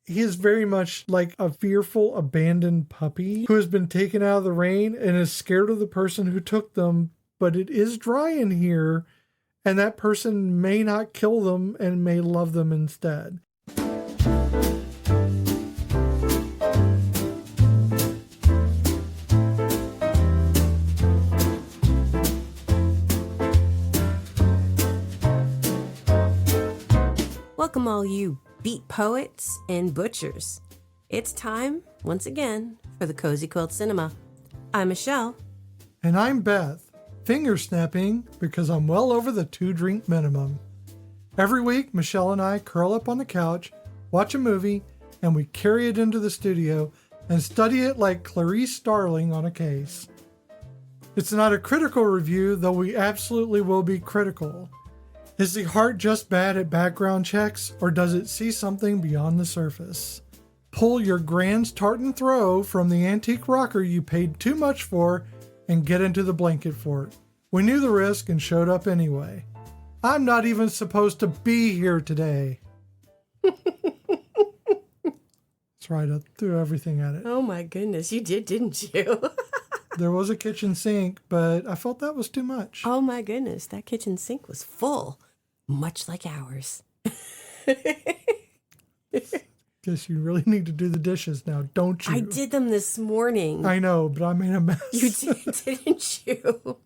he is very much like a fearful, abandoned puppy who has been taken out of the rain and is scared of the person who took them, but it is dry in here, and that person may not kill them and may love them instead. Welcome all you beat poets and butchers. It's time, once again, for the Cozy Quilt Cinema. I'm Michelle. And I'm Beth, finger snapping because I'm well over the 2-drink minimum. Every week, Michelle and I curl up on the couch, watch a movie, and we carry it into the studio and study it like Clarice Starling on a case. It's not a critical review, though we absolutely will be critical. Is the heart just bad at background checks, or does it see something beyond the surface? Pull your Grand's tartan throw from the antique rocker you paid too much for and get into the blanket fort. We knew the risk and showed up anyway. I'm not even supposed to be here today. That's right, I threw everything at it. Oh my goodness, you did, didn't you? There was a kitchen sink, but I felt that was too much. Oh my goodness, that kitchen sink was full. Much like ours. Guess you really need to do the dishes now, don't you? I did them this morning. I know, but I made a mess. You did, didn't you?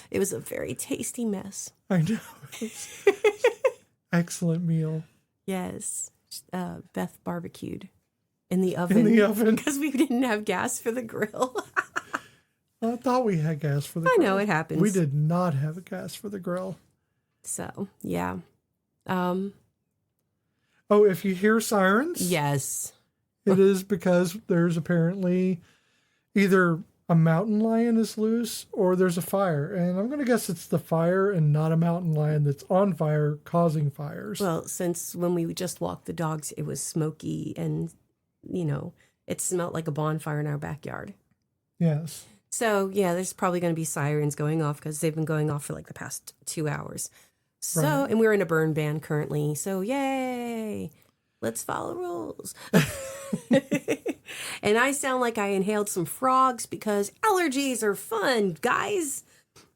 It was a very tasty mess. I know. Excellent meal. Yes. Beth barbecued in the oven. In the oven. Because we didn't have gas for the grill. I thought we had gas for the grill. I know, it happens. We did not have a gas for the grill. So, yeah. Oh, if you hear sirens? Yes. It is because there's apparently either a mountain lion is loose or there's a fire. And I'm going to guess it's the fire and not a mountain lion that's on fire causing fires. Well, since when we just walked the dogs, it was smoky and, you know, it smelled like a bonfire in our backyard. Yes. So, yeah, there's probably going to be sirens going off because they've been going off for like the past 2 hours. So, right. And we're in a burn ban currently. So, yay. Let's follow rules. And I sound like I inhaled some frogs because allergies are fun, guys.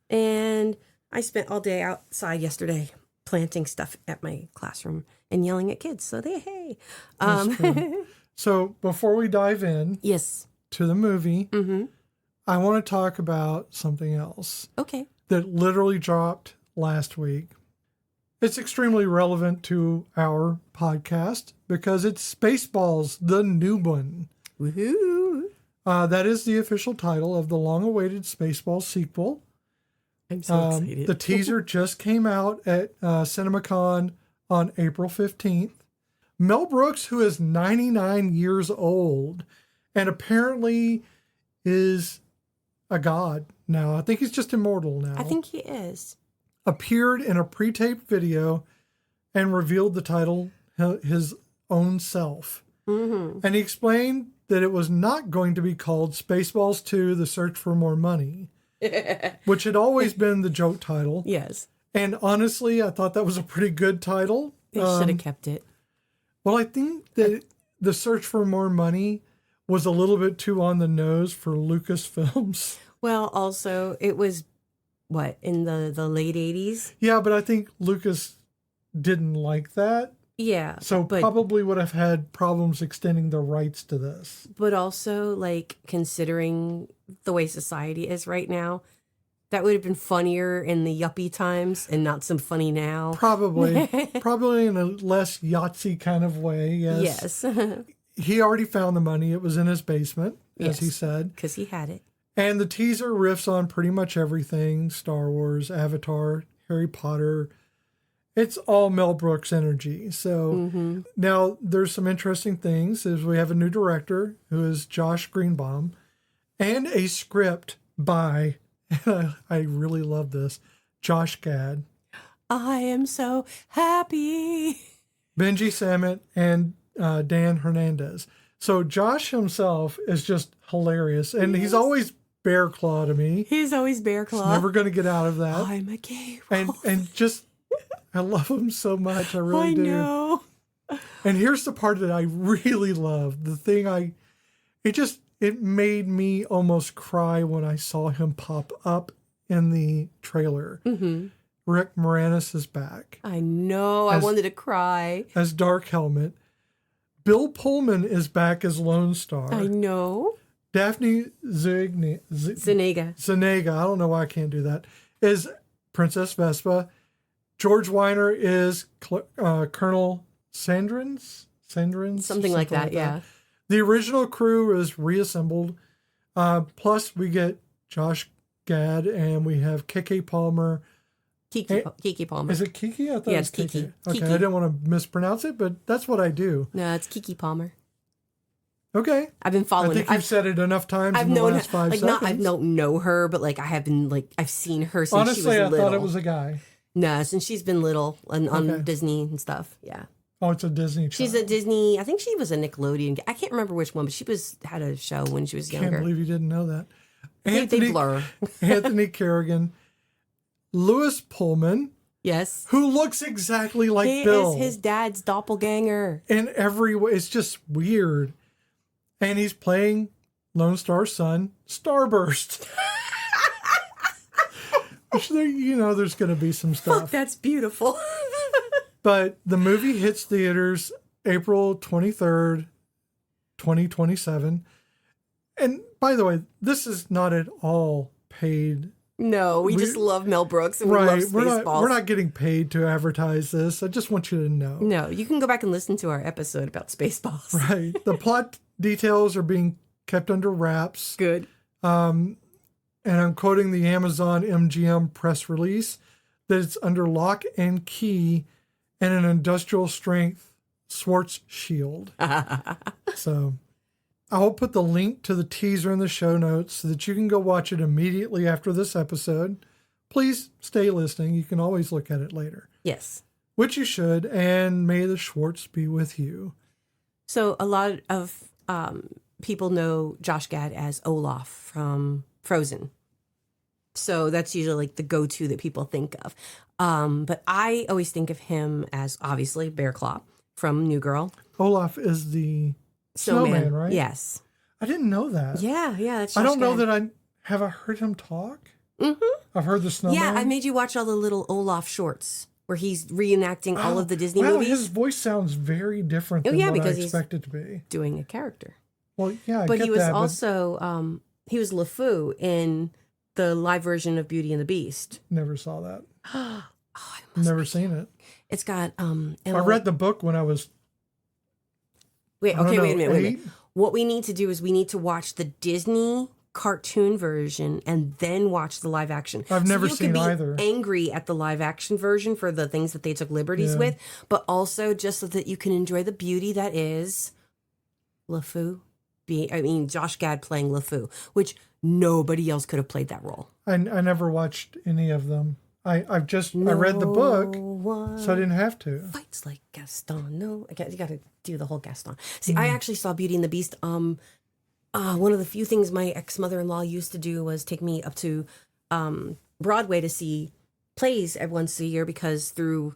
And I spent all day outside yesterday planting stuff at my classroom and yelling at kids. So, hey. So, before we dive in Yes. to the movie, Mm-hmm. I want to talk about something else. Okay. That literally dropped last week. It's extremely relevant to our podcast because it's Spaceballs, the new one. Woohoo. That is the official title of the long-awaited Spaceballs sequel. I'm so excited. The teaser just came out at CinemaCon on April 15th. Mel Brooks, who is 99 years old and apparently is a god now. I think he's just immortal now. I think he is. Appeared in a pre-taped video and revealed the title, his own self. Mm-hmm. And he explained that it was not going to be called Spaceballs 2, The Search for More Money, which had always been the joke title. Yes. And honestly, I thought that was a pretty good title. They should have kept it. Well, I think that The Search for More Money was a little bit too on the nose for Lucasfilms. Well, also, it was, in the late 80s? Yeah, but I think Lucas didn't like that. Yeah. So probably would have had problems extending the rights to this. But also, considering the way society is right now, that would have been funnier in the yuppie times and not so funny now. Probably. Probably in a less Yahtzee kind of way, yes. Yes. He already found the money. It was in his basement, as he said. Because he had it. And the teaser riffs on pretty much everything. Star Wars, Avatar, Harry Potter. It's all Mel Brooks energy. So now there's some interesting things. Is we have a new director who is Josh Greenbaum and a script by, and I really love this, Josh Gad. I am so happy. Benji Sammet and Dan Hernandez. So Josh himself is just hilarious. And he's always bear claw to me. He's always bear claw. He's never going to get out of that. I'm a gay wolf. And just, I love him so much. I really do. I know. And here's the part that I really love. It made me almost cry when I saw him pop up in the trailer. Mm-hmm. Rick Moranis is back. I know. I wanted to cry. As Dark Helmet. Bill Pullman is back as Lone Star. I know. Daphne Zuniga. I don't know why I can't do that. Is Princess Vespa. George Weiner is Colonel Sandrins? Something like that, yeah. The original crew is reassembled. Plus, we get Josh Gad and we have Kiki Palmer. Kiki Palmer. Is it Kiki? I thought yeah, it was it's Kiki. Okay, Kiki. I didn't want to mispronounce it, but that's what I do. No, it's Kiki Palmer. Okay. I've been following. I think you've said it enough times I've in the known last 5 seconds. I don't know her, but like I have been I've seen her since Honestly, she was little. I thought it was a guy. No, since she's been little on Disney and stuff. Yeah. Oh, it's a Disney show. She's a Disney. I think she was a Nickelodeon. I can't remember which one, but she had a show when she was younger. Can't believe you didn't know that. They blur. Anthony Kerrigan, Lewis Pullman. Yes. Who looks exactly like he Bill. He is his dad's doppelganger. In every way. It's just weird. And he's playing Lone Star's son, Starburst. Which, there's going to be some stuff. Fuck, that's beautiful. But the movie hits theaters April 23rd, 2027. And by the way, this is not at all paid. No, we just love Mel Brooks and we love Spaceballs. We're not getting paid to advertise this. I just want you to know. No, you can go back and listen to our episode about Spaceballs. Right. The plot details are being kept under wraps. Good. And I'm quoting the Amazon MGM press release that it's under lock and key and an industrial strength Schwartz shield. So I will put the link to the teaser in the show notes so that you can go watch it immediately after this episode. Please stay listening. You can always look at it later. Yes. Which you should. And may the Schwartz be with you. So a lot of people know Josh Gad as Olaf from Frozen. So that's usually like the go-to that people think of. But I always think of him as obviously Bear Claw from New Girl. Olaf is the snowman, right? Yes. I didn't know that. Yeah. That's Josh I don't know Gad. that have I heard him talk? Mm-hmm. I've heard the snowman. Yeah, I made you watch all the little Olaf shorts where he's reenacting all of the Disney wow, movies. His voice sounds very different than what I expect it to be. Doing a character. Well, yeah, but he was also he was LeFou in the live version of Beauty and the Beast. Never saw that. Never seen it. It's got I read the book when I was wait a minute. What we need to do is we need to watch the Disney cartoon version and then watch the live action. I've never seen either. You can be angry at the live action version for the things that they took liberties with, but also just so that you can enjoy the beauty that is LeFou. Josh Gad playing LeFou, which nobody else could have played that role. I never watched any of them. I read the book, so I didn't have to. Fights like Gaston. No, you got to do the whole Gaston. See, I actually saw Beauty and the Beast. One of the few things my ex-mother-in-law used to do was take me up to Broadway to see plays once a year because through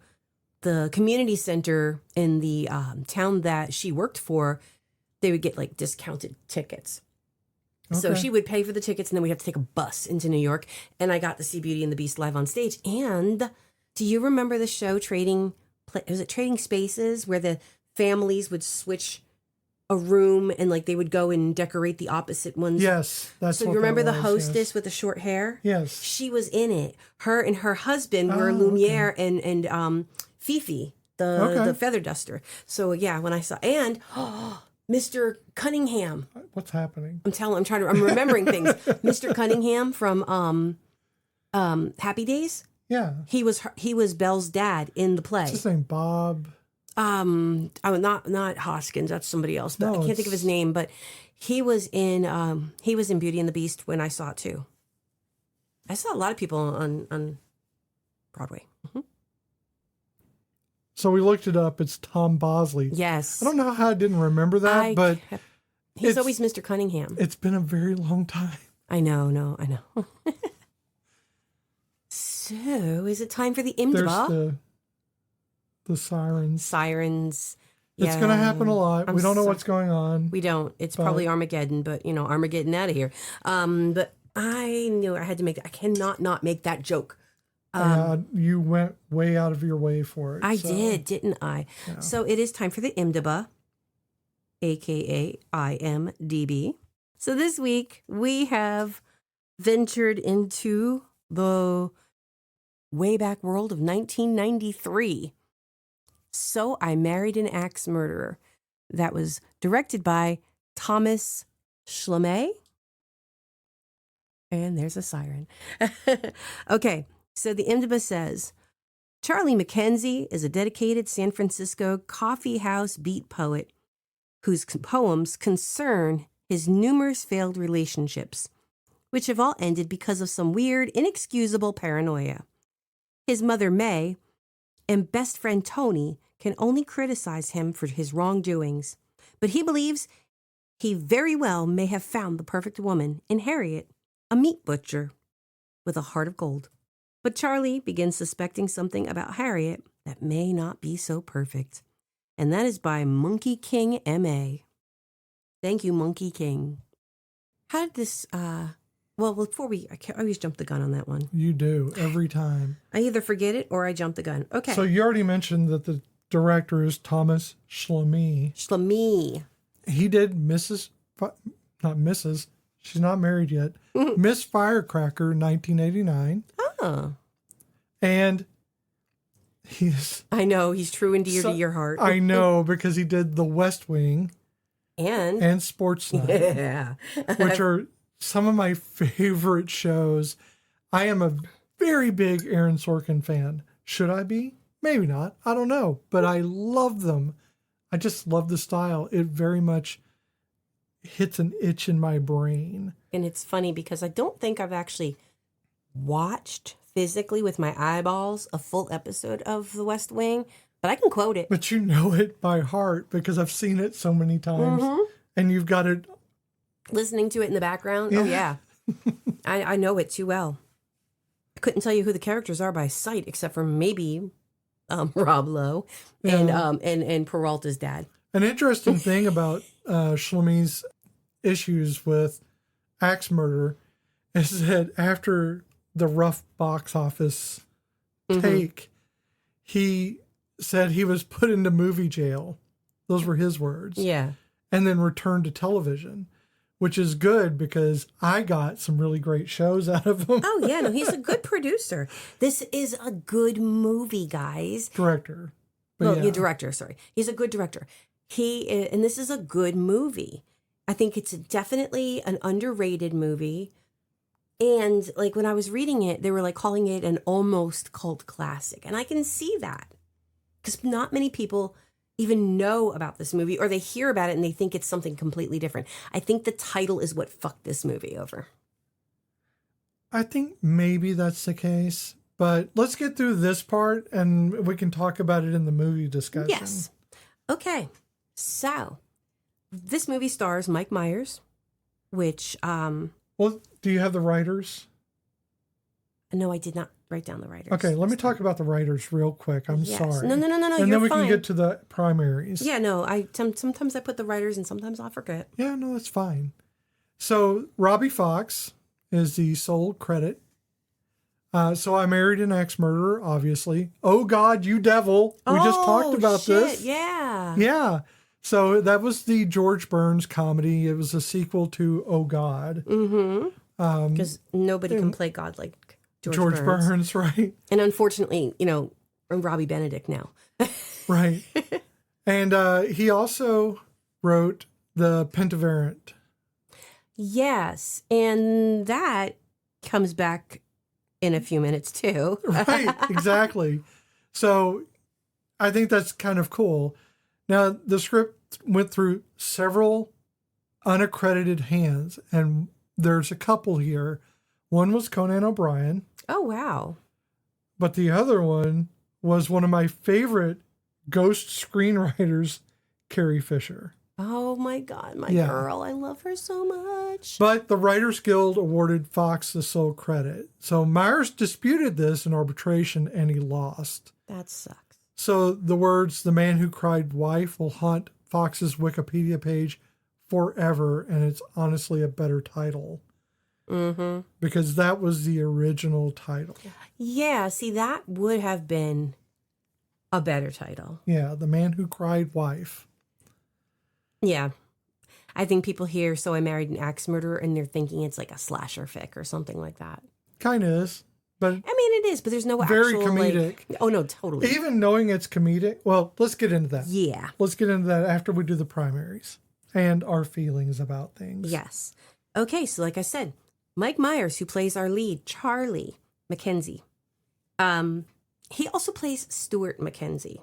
the community center in the town that she worked for, they would get like discounted tickets. Okay. So she would pay for the tickets and then we'd have to take a bus into New York. And I got to see Beauty and the Beast live on stage. And do you remember the show Trading Spaces where the families would switch a room and like they would go and decorate the opposite ones? Yes. So you remember the hostess with the short hair? Yes. She was in it. Her and her husband were Lumiere and Fifi, the feather duster. So yeah, when I saw Mr. Cunningham. What's happening? I'm remembering things. Mr. Cunningham from Happy Days. Yeah. He was Belle's dad in the play. What's his name? Bob. Not Hoskins. That's somebody else. But I can't think of his name. But he was in Beauty and the Beast when I saw it too. I saw a lot of people on Broadway. Mm-hmm. So we looked it up. It's Tom Bosley. Yes. I don't know how I didn't remember that, but he's always Mr. Cunningham. It's been a very long time. I know. So, is it time for the IMDb? There's the sirens. Sirens. It's going to happen a lot. We don't know what's going on. We don't. It's probably Armageddon, but Armageddon out of here. But I knew I had to make. I cannot not make that joke. You went way out of your way for it. I did, didn't I? Yeah. So it is time for the IMDb, aka IMDb. So this week we have ventured into the way back world of 1993. So I Married an Axe Murderer. That was directed by Thomas Schlamme. And there's a siren. Okay, so the IMDb says, Charlie Mackenzie is a dedicated San Francisco coffee house beat poet whose poems concern his numerous failed relationships, which have all ended because of some weird, inexcusable paranoia. His mother, May, and best friend Tony can only criticize him for his wrongdoings, but he believes he very well may have found the perfect woman in Harriet, a meat butcher with a heart of gold. But Charlie begins suspecting something about Harriet that may not be so perfect, and that is by Monkey King M.A. Thank you, Monkey King. How did this, well, before I always jump the gun on that one. You do, every time. I either forget it or I jump the gun. Okay. So you already mentioned that the director is Thomas Schlamme. Schlamme. He did not Mrs., she's not married yet, Miss Firecracker, 1989. Oh. And I know, he's true and dear to your heart. I know, because he did The West Wing. And Sports Night. Yeah. Which are some of my favorite shows. I am a very big Aaron Sorkin fan. Should I be? Maybe not. I don't know. But I love them. I just love the style. It very much hits an itch in my brain. And it's funny because I don't think I've actually watched physically with my eyeballs a full episode of The West Wing, but I can quote it. But you know it by heart because I've seen it so many times. And you've got it. Listening to it in the background. Yeah. Oh, yeah. I know it too well. I couldn't tell you who the characters are by sight, except for maybe Rob Lowe and Peralta's dad. An interesting thing about Schlamme's issues with Axe Murder is that after the rough box office take, he said he was put into movie jail. Those were his words. Yeah. And then returned to television, which is good because I got some really great shows out of him. Oh, yeah. No, he's a good producer. This is a good movie, guys. Director. Director, sorry. He's a good director. And this is a good movie. I think it's definitely an underrated movie. And like when I was reading it, they were like calling it an almost cult classic. And I can see that because not many people even know about this movie, or they hear about it and they think it's something completely different. I think the title is what fucked this movie over. I think maybe that's the case, but let's get through this part and we can talk about it in the movie discussion. Yes. Okay. So this movie stars Mike Myers, which, well, do you have the writers? No, I did not write down the writers. Okay, let me talk about the writers real quick. I'm sorry. No. And You're then we fine. can get to the primaries. Yeah, no. Sometimes I put the writers and sometimes I'll forget. Yeah, no, that's fine. So Robbie Fox is the sole credit. So I Married an Axe Murderer, obviously. Oh God, You Devil. We just talked about this. Yeah. Yeah. So that was the George Burns comedy. It was a sequel to Oh God. Mm-hmm. Because nobody can play God like George Burns, right? And unfortunately, Robbie Benedict now. Right. And he also wrote The Pentaverant. Yes. And that comes back in a few minutes too. Right, exactly. So I think that's kind of cool. Now, the script went through several unaccredited hands, and there's a couple here. One was Conan O'Brien. Oh, wow. But the other one was one of my favorite ghost screenwriters, Carrie Fisher. Oh, my God. My girl. I love her so much. But the Writers Guild awarded Fox the sole credit. So Myers disputed this in arbitration, and he lost. That sucks. So the words, "The Man Who Cried Wife," will haunt Fox's Wikipedia page forever, and it's honestly a better title. Mm-hmm. Because that was the original title. Yeah, see, that would have been a better title. Yeah, "The Man Who Cried Wife." Yeah. I think people hear "So I Married an Axe Murderer" and they're thinking it's like a slasher fic or something like that. Kind of is. But I mean, it is, but there's no very actual, comedic. Oh, no, totally. Even knowing it's comedic. Well, let's get into that. Yeah. Let's get into that after we do the primaries and our feelings about things. Yes. Okay, so like I said, Mike Myers, who plays our lead, Charlie Mackenzie. He also plays Stuart Mackenzie.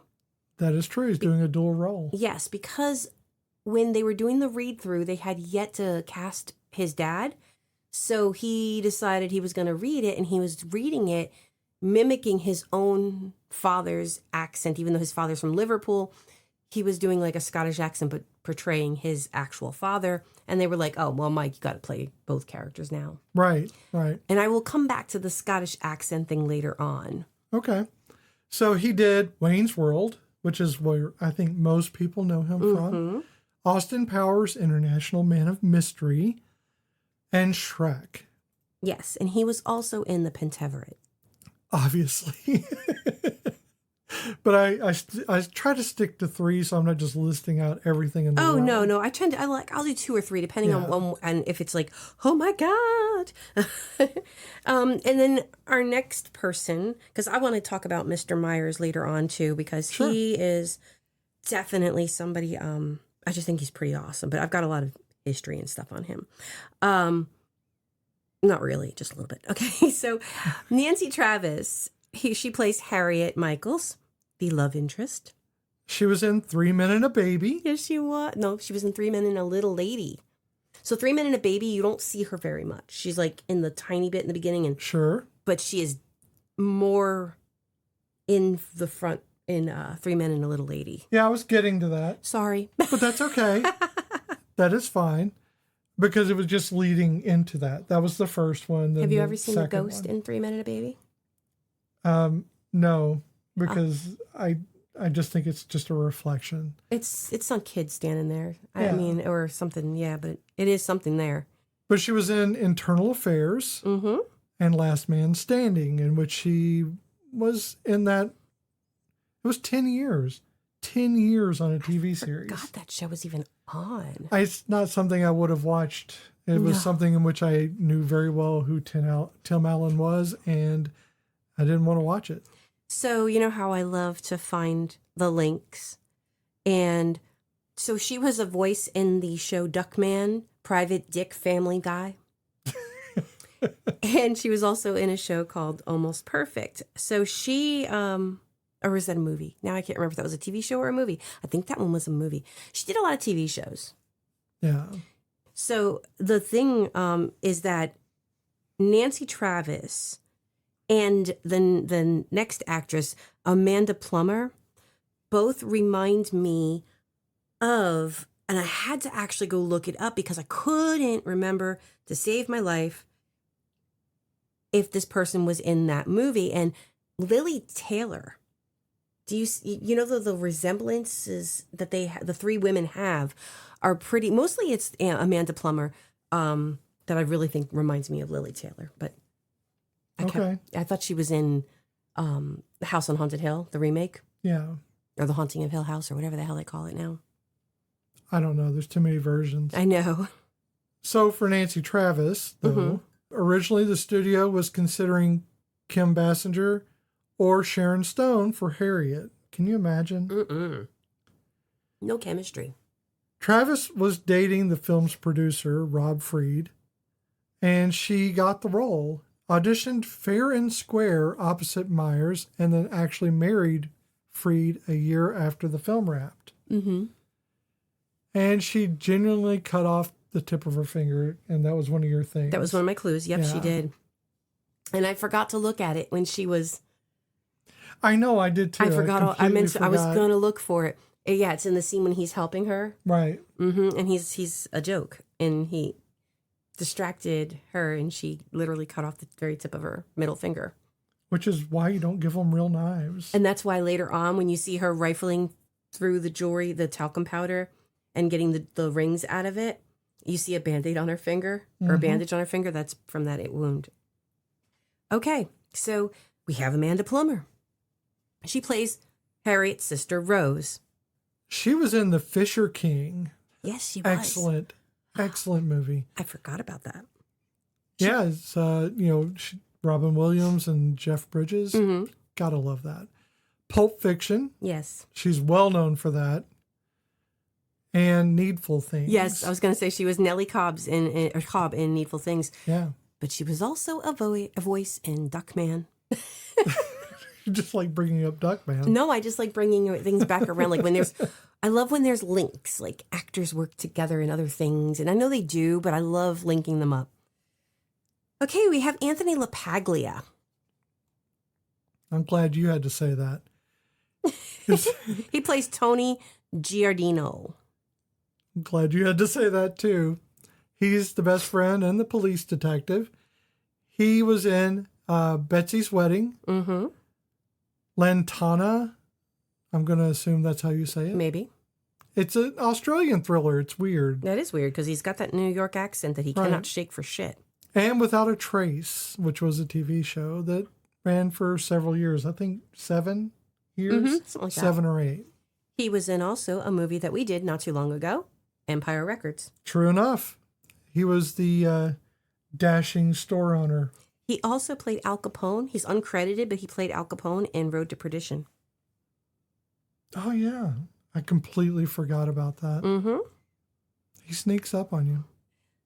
That is true. He's doing a dual role. Yes, because when they were doing the read-through, they had yet to cast his dad. So he decided he was going to read it, and he was reading it mimicking his own father's accent. Even though his father's from Liverpool, he was doing like a Scottish accent, but portraying his actual father. And they were like, "Oh, well, Mike, you got to play both characters now." Right, right. And I will come back to the Scottish accent thing later on. Okay. So he did Wayne's World, which is where I think most people know him from. Austin Powers, International Man of Mystery, and Shrek. Yes, and he was also in the Pentaveret. Obviously. But I try to stick to 3, so I'm not just listing out everything in the world. No. I'll do 2 or 3 depending on one, and if it's like, oh my God. And then our next person, because I want to talk about Mr. Myers later on too, because he is definitely somebody, I just think he's pretty awesome, but I've got a lot of history and stuff on him. Not really, just a little bit. Okay, so Nancy Travis, she plays Harriet Michaels, the love interest. She was in 3 Men and a Baby. Yes, she was. No, she was in 3 Men and a Little Lady. So 3 Men and a Baby, you don't see her very much. She's like in the tiny bit in the beginning, and Sure. but she is more in the front in 3 Men and a Little Lady. Yeah, I was getting to that. Sorry. But that's okay. That is fine. Because it was just leading into that. That was the first one. Have you ever seen the ghost in 3 Men and a Baby? No, because I just think it's just a reflection. It's some kid standing there. Yeah. I mean, or something. Yeah, but it is something there. But she was in Internal Affairs and Last Man Standing, in which she was in that. It was 10 years. 10 years on a TV series. God, that show was even on. It's not something I would have watched. It was something in which I knew very well who Tim Allen was, and I didn't want to watch it. So, you know how I love to find the links? And so she was a voice in the show Duckman, Private Dick Family Guy. And she was also in a show called Almost Perfect. So she, or was that a movie? Now I can't remember if that was a TV show or a movie. I think that one was a movie. She did a lot of TV shows. Yeah. So the thing is that Nancy Travis and the next actress, Amanda Plummer, both remind me of, and I had to actually go look it up because I couldn't remember to save my life if this person was in that movie. And Lily Taylor, do you know the resemblances that the 3 women have are pretty, mostly it's Amanda Plummer that I really think reminds me of Lily Taylor, but I thought she was in The House on Haunted Hill, the remake. Yeah. Or The Haunting of Hill House, or whatever the hell they call it now. I don't know. There's too many versions. I know. So for Nancy Travis, though, originally the studio was considering Kim Basinger or Sharon Stone for Harriet. Can you imagine? No chemistry. Travis was dating the film's producer, Rob Fried, and she got the role. Auditioned fair and square opposite Myers, and then actually married Fried a year after the film wrapped. And she genuinely cut off the tip of her finger, and that was one of your things. That was one of my clues. Yep, Yeah. she did. And I forgot to look at it when she was. I know, I did too. I forgot. I was forgot. going to look for it. Yeah, it's in the scene when he's helping her. Right. And he's a joke, and he distracted her, and she literally cut off the very tip of her middle finger. Which is why you don't give them real knives. And that's why later on, when you see her rifling through the jewelry, the talcum powder, and getting the rings out of it, you see a Band-Aid on her finger, or a bandage on her finger. That's from that wound. Okay, so we have Amanda Plummer. She plays Harriet's sister, Rose. She was in The Fisher King. Yes, she was. Excellent movie. I forgot about that. Yeah, it's, Robin Williams and Jeff Bridges. Mm-hmm. Gotta love that. Pulp Fiction. Yes. She's well known for that. And Needful Things. Yes, I was going to say she was Nellie Cobb in Needful Things. Yeah. But she was also a voice in Duckman. You just like bringing up Duckman. No, I just like bringing things back around. Like I love when there's links, like actors work together in other things. And I know they do, but I love linking them up. Okay, we have Anthony LaPaglia. I'm glad you had to say that. He plays Tony Giardino. I'm glad you had to say that too. He's the best friend and the police detective. He was in Betsy's Wedding. Mm-hmm. Lantana. I'm going to assume that's how you say it. Maybe. It's an Australian thriller. It's weird. That is weird because he's got that New York accent that he cannot shake for shit. And Without a Trace, which was a TV show that ran for several years. I think 7 years? Something like that. 7 or 8. He was in also a movie that we did not too long ago, Empire Records. True enough. He was the dashing store owner. He also played Al Capone. He's uncredited, but he played Al Capone in Road to Perdition. Oh, yeah. I completely forgot about that. Mm-hmm. He sneaks up on you.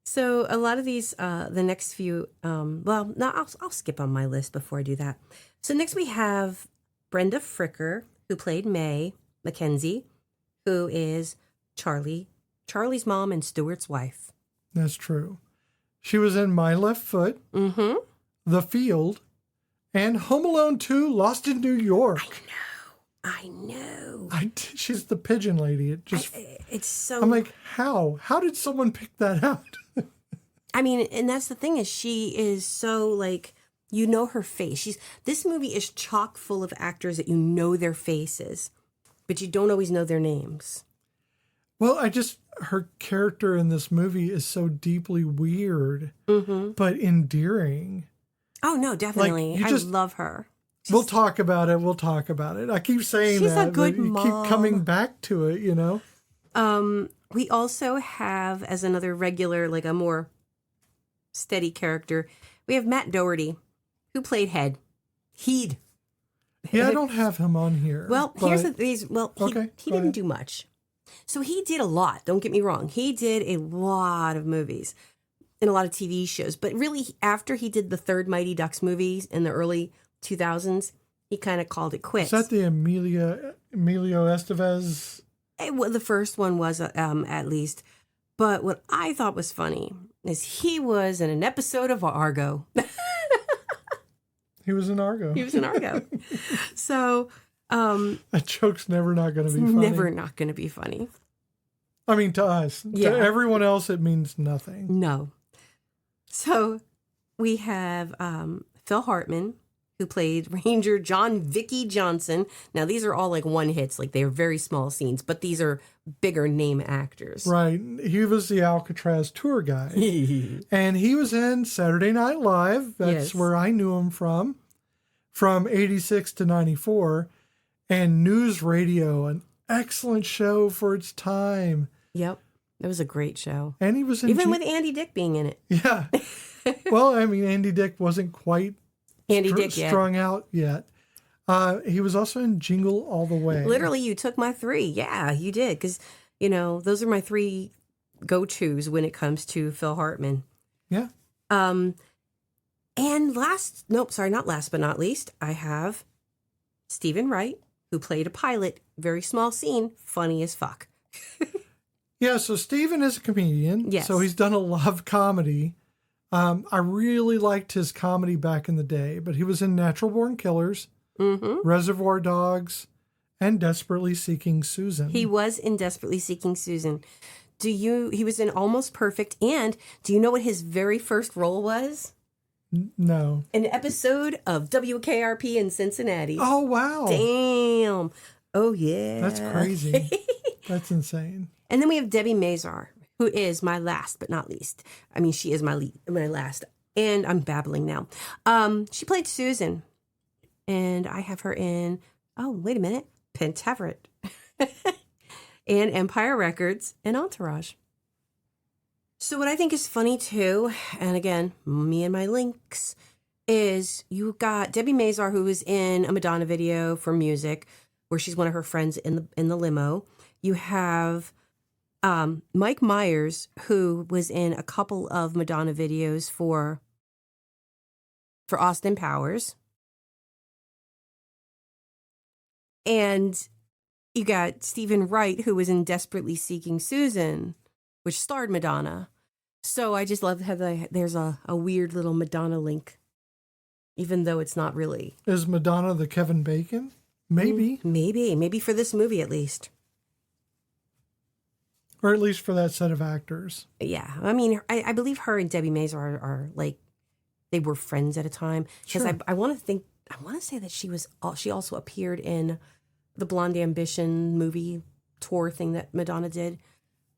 So a lot of these, the next few, I'll skip on my list before I do that. So next we have Brenda Fricker, who played May Mackenzie, who is Charlie's mom and Stuart's wife. That's true. She was in My Left Foot, The Field, and Home Alone 2, Lost in New York. I know. She's the pigeon lady. It's so... I'm like, how? How did someone pick that out? I mean, and that's the thing is she is so like, you know her face. This movie is chock full of actors that you know their faces, but you don't always know their names. Well, her character in this movie is so deeply weird, but endearing. Oh, no, definitely. I love her. We'll talk about it. I keep saying she's that, a good but you mom. keep coming back to it, you know? We also have, as another regular, like a more steady character, we have Matt Doherty, who played Heed. Yeah, I don't have him on here. Well, but... he didn't do much. So he did a lot, don't get me wrong. He did a lot of movies and a lot of TV shows. But really, after he did the third Mighty Ducks movies in the early 2000s, he kind of called it quits. Is that the Emilio Estevez? The first one was, at least. But what I thought was funny is he was in an episode of Argo. He was in Argo. So... that joke's never not going to be funny. Never not going to be funny. I mean, to us. Yeah. To everyone else, it means nothing. No. So we have Phil Hartman, who played Ranger John Vicky Johnson. Now, these are all like one hits, like they're very small scenes, but these are bigger name actors. Right. He was the Alcatraz tour guide. And he was in Saturday Night Live. That's where I knew him from 86 to 94. And News Radio, an excellent show for its time. Yep. It was a great show. And he was in... Even with Andy Dick being in it. Yeah. Well, I mean, Andy Dick wasn't quite strung out yet. He was also in Jingle All the Way. Literally, you took my 3. Yeah, you did. Because, those are my 3 go-tos when it comes to Phil Hartman. Yeah. And not last but not least, I have Stephen Wright, who played a pilot, very small scene, funny as fuck. Yeah, so Stephen is a comedian. Yes. So he's done a lot of comedy. I really liked his comedy back in the day, but he was in Natural Born Killers, Reservoir Dogs, and Desperately Seeking Susan. He was in Desperately Seeking Susan. He was in Almost Perfect, and do you know what his very first role was? No. An episode of WKRP in Cincinnati. Oh, wow. Damn. Oh, yeah. That's crazy. That's insane. And then we have Debbie Mazar, who is my last but not least. I mean, she is my last. And I'm babbling now. She played Susan. And I have her in, oh, wait a minute, Pentaveret. And Empire Records and Entourage. So what I think is funny too, and again, me and my links, is you got Debbie Mazar, who was in a Madonna video for Music, where she's one of her friends in the limo. You have Mike Myers, who was in a couple of Madonna videos for Austin Powers. And you got Stephen Wright, who was in Desperately Seeking Susan, which starred Madonna. So I just love how there's a weird little Madonna link, even though it's not really. Is Madonna the Kevin Bacon? Maybe. Maybe for this movie at least. Or at least for that set of actors. Yeah. I mean, I believe her and Debbie Mazar are like, they were friends at a time. Because Sure. I want to say that she also appeared in the Blonde Ambition movie tour thing that Madonna did.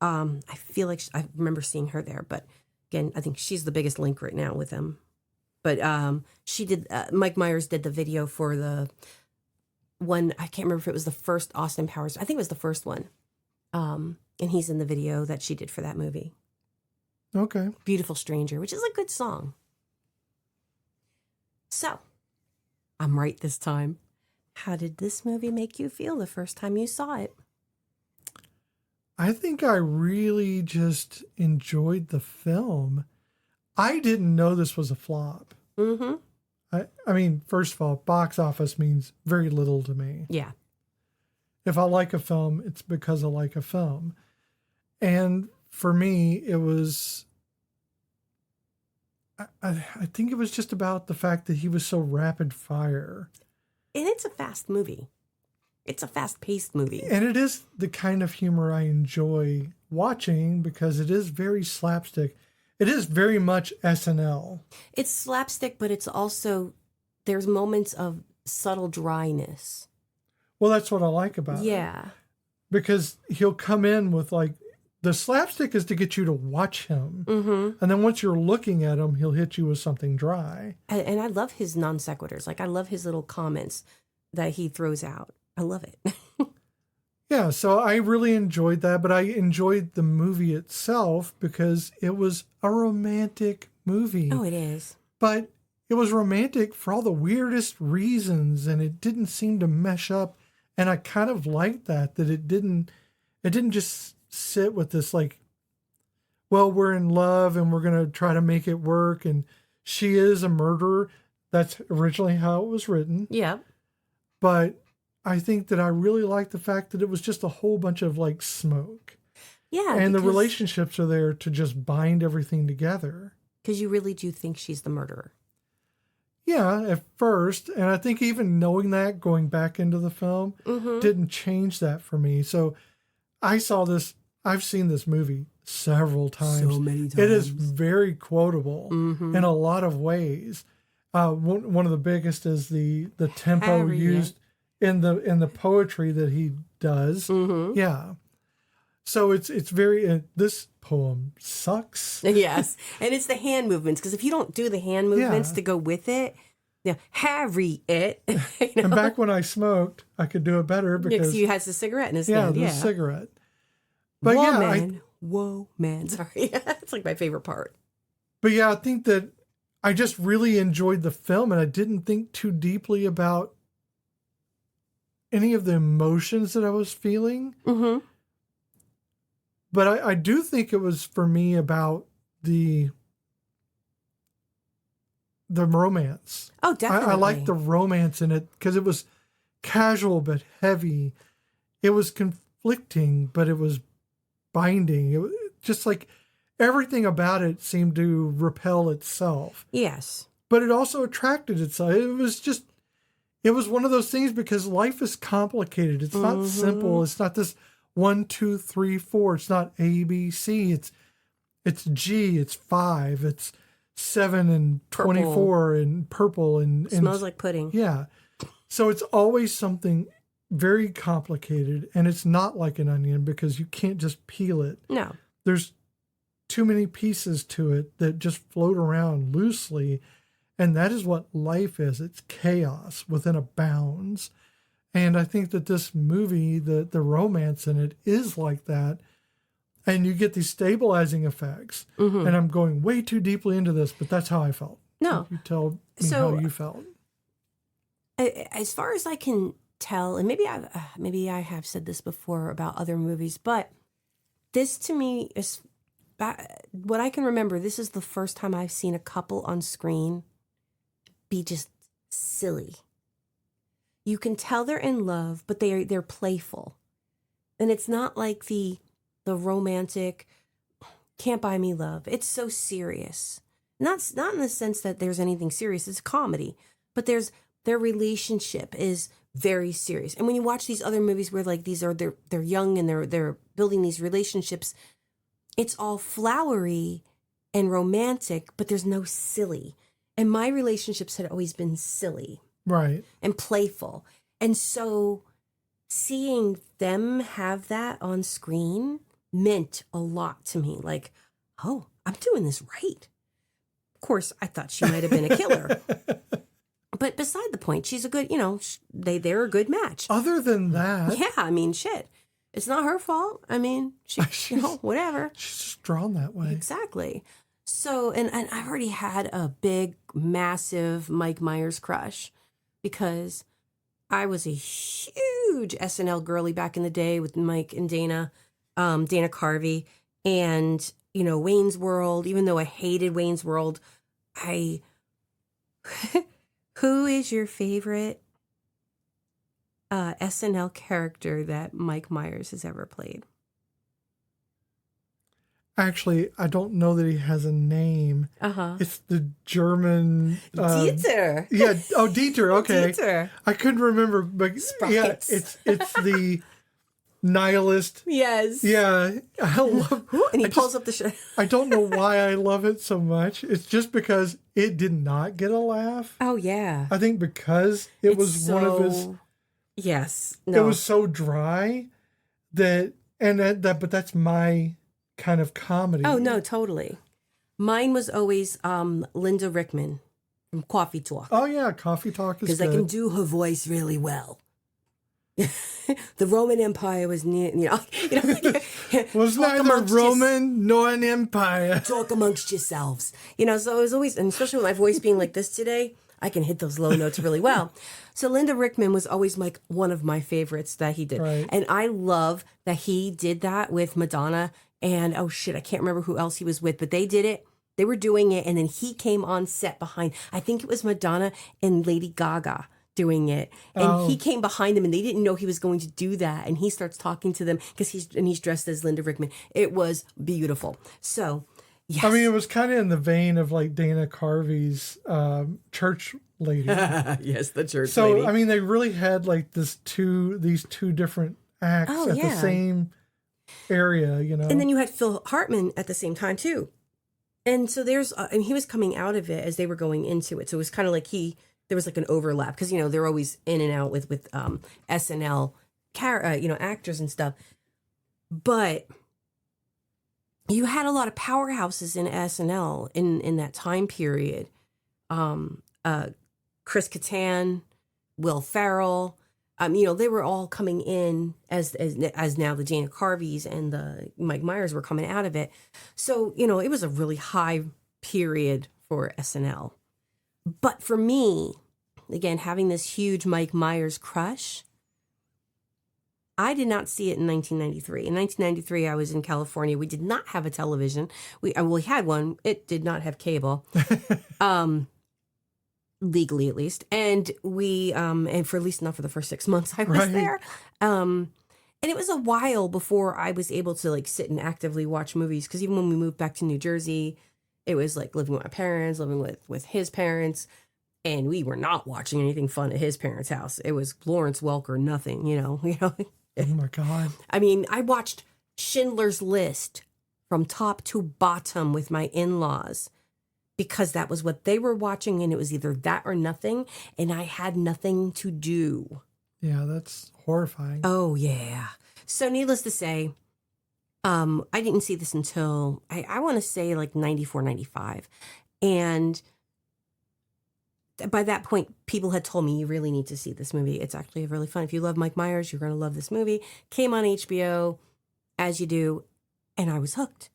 I feel like I remember seeing her there, but again, I think she's the biggest link right now with them. But she did. Mike Myers did the video for the one. I can't remember if it was the first Austin Powers. I think it was the first one. And he's in the video that she did for that movie. Okay. Beautiful Stranger, which is a good song. So, I'm right this time. How did this movie make you feel the first time you saw it? I think I really just enjoyed the film. I didn't know this was a flop. Mm-hmm. I mean, first of all, box office means very little to me. Yeah. If I like a film, it's because I like a film. And for me, it was, I think it was just about the fact that he was so rapid fire. And it's a fast movie. It's a fast-paced movie. And it is the kind of humor I enjoy watching because it is very slapstick. It is very much SNL. It's slapstick, but it's also, there's moments of subtle dryness. Well, that's what I like about it. Yeah. Because he'll come in with like, the slapstick is to get you to watch him. Mm-hmm. And then once you're looking at him, he'll hit you with something dry. And I love his non sequiturs. Like, I love his little comments that he throws out. I love it. Yeah, so I really enjoyed that, but I enjoyed the movie itself because it was a romantic movie. Oh, it is. But it was romantic for all the weirdest reasons, and it didn't seem to mesh up. And I kind of liked that it didn't just sit with this like, well, we're in love and we're going to try to make it work. And she is a murderer. That's originally how it was written. Yeah. But I think that I really liked the fact that it was just a whole bunch of like smoke. Yeah. And the relationships are there to just bind everything together. Because you really do think she's the murderer. Yeah, at first. And I think even knowing that, going back into the film, didn't change that for me. So I've seen this movie several times. So many times. It is very quotable in a lot of ways. One of the biggest is the tempo Harriet. used in the poetry that he does. Yeah. So it's very, this poem sucks. Yes. And it's the hand movements. Because if you don't do the hand movements Yeah. to go with it, Harriet. You know? And back when I smoked, I could do it better because he has a cigarette in his yeah, hand. the Yeah. cigarette. But Whoa, yeah, man. Whoa, man. Sorry. It's like my favorite part. but yeah, I think that I just really enjoyed the film and I didn't think too deeply about any of the emotions that I was feeling. Mm-hmm. But I do think it was for me about the romance. Oh, definitely. I liked the romance in it because it was casual but heavy. It was conflicting, but it was binding. It was just like everything about it seemed to repel itself. Yes. But it also attracted itself. It was one of those things because life is complicated. It's not simple. It's not this 1, 2, 3, 4. It's not A, B, C. It's G. It's 5. It's 7 and Purple. 24 and purple and Smells like pudding. yeah. So it's always something very complicated, and it's not like an onion because you can't just peel it. No. There's too many pieces to it that just float around loosely, and that is what life is. It's chaos within a bounds. And I think that this movie, the romance in it is like that. And you get these stabilizing effects. Mm-hmm. And I'm going way too deeply into this, but that's how I felt. No. You tell me how you felt. As far as I can tell, and maybe I have said this before about other movies, but this to me is what I can remember. This is the first time I've seen a couple on screen be just silly. You can tell they're in love, but they're playful, and it's not like the romantic can't buy me love. It's so serious. Not in the sense that there's anything serious. It's a comedy, but their relationship is very serious. And when you watch these other movies where like they're young and they're building these relationships, it's all flowery and romantic, but there's no silly. And my relationships had always been silly. Right. And playful. And so seeing them have that on screen meant a lot to me. Like, oh, I'm doing this right. Of course, I thought she might have been a killer. But beside the point, she's a good, they're a good match. Other than that. Yeah, I mean, shit. It's not her fault. I mean, whatever. She's just drawn that way. Exactly. So, and I've already had a big, massive Mike Myers crush because I was a huge SNL girly back in the day with Mike and Dana Carvey, and, Wayne's World. Even though I hated Wayne's World, who is your favorite SNL character that Mike Myers has ever played? Actually, I don't know that he has a name. Uh-huh. It's the German... Dieter. Yeah. Oh, Dieter. Okay. Dieter. I couldn't remember, but Sprockets. Yeah, it's the nihilist. Yes. Yeah. I love... And he pulls up the shirt. I don't know why I love it so much. It's just because it did not get a laugh. Oh, yeah. I think because it was one of his... Yes. No. It was so dry but that's my kind of comedy. Oh, no, totally. Mine was always Linda Rickman from Coffee Talk. Oh, yeah, Coffee Talk is good. Because I can do her voice really well. The Roman Empire was near, was neither Roman nor an empire. Talk amongst yourselves. So it was always, and especially with my voice being like this today, I can hit those low notes really well. So Linda Rickman was always like one of my favorites that he did. Right. And I love that he did that with Madonna. And oh shit, I can't remember who else he was with, but they did it. They were doing it. And then he came on set behind, I think it was Madonna and Lady Gaga doing it. And he came behind them and they didn't know he was going to do that. And he starts talking to them because he's dressed as Linda Rickman. It was beautiful. So, yes. I mean, it was kind of in the vein of like Dana Carvey's church lady. Yes, the church so, lady. I mean, they really had like these two different acts at the same area, And then you had Phil Hartman at the same time too. And so and he was coming out of it as they were going into it. So it was kind of like there was like an overlap because, they're always in and out with SNL, actors and stuff. But you had a lot of powerhouses in SNL in that time period. Chris Kattan, Will Ferrell, they were all coming in as now the Dana Carveys and the Mike Myers were coming out of it. So, it was a really high period for SNL. But for me, again, having this huge Mike Myers crush, I did not see it in 1993. In 1993, I was in California. We did not have a television. We had one. It did not have cable. Legally at least, and we and for at least not for the first 6 months I was there, and it was a while before I was able to like sit and actively watch movies, because even when we moved back to New Jersey, it was like living with my parents, living with his parents, and we were not watching anything fun at his parents' house. It was Lawrence Welk or nothing, Oh my God. I mean, I watched Schindler's List from top to bottom with my in-laws because that was what they were watching, and it was either that or nothing, and I had nothing to do. Yeah, that's horrifying. Oh, yeah. So needless to say, I didn't see this until, I want to say like 94, 95. And by that point, people had told me, you really need to see this movie. It's actually really fun. If you love Mike Myers, you're going to love this movie. Came on HBO, as you do, and I was hooked.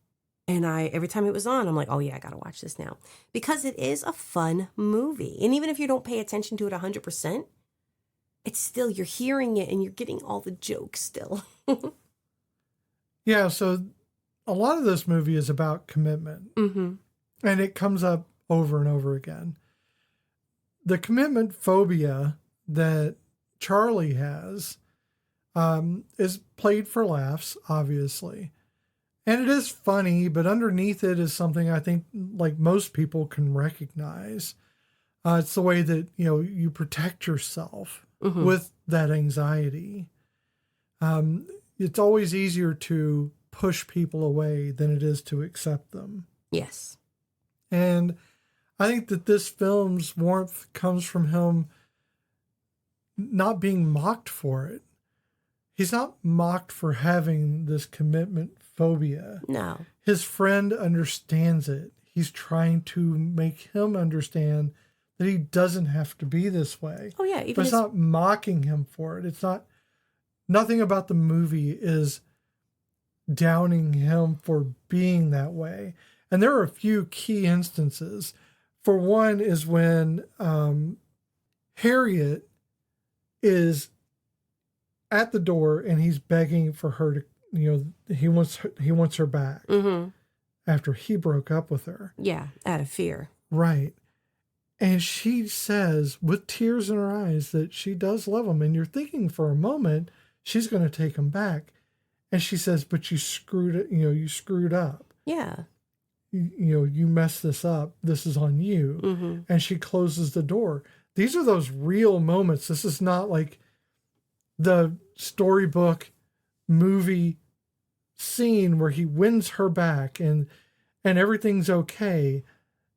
And every time it was on, I'm like, oh yeah, I got to watch this now. Because it is a fun movie. And even if you don't pay attention to it 100%, it's still, you're hearing it and you're getting all the jokes still. Yeah, so a lot of this movie is about commitment. Mm-hmm. And it comes up over and over again. The commitment phobia that Charlie has is played for laughs, obviously. And it is funny, but underneath it is something I think like most people can recognize. It's the way that, you protect yourself with that anxiety. It's always easier to push people away than it is to accept them. Yes. And I think that this film's warmth comes from him not being mocked for it. He's not mocked for having this commitment phobia. No. His friend understands it. He's trying to make him understand that he doesn't have to be this way. Oh, yeah. But it's not mocking him for it. It's not, nothing about the movie is downing him for being that way. And there are a few key instances. For one is when Harriet is at the door and he's begging for her to, he wants her back after he broke up with her. Yeah, out of fear. Right. And she says with tears in her eyes that she does love him. And you're thinking for a moment, she's going to take him back. And she says, but you screwed it, you screwed up. Yeah. You messed this up. This is on you. And she closes the door. These are those real moments. This is not like the storybook movie scene where he wins her back and everything's okay.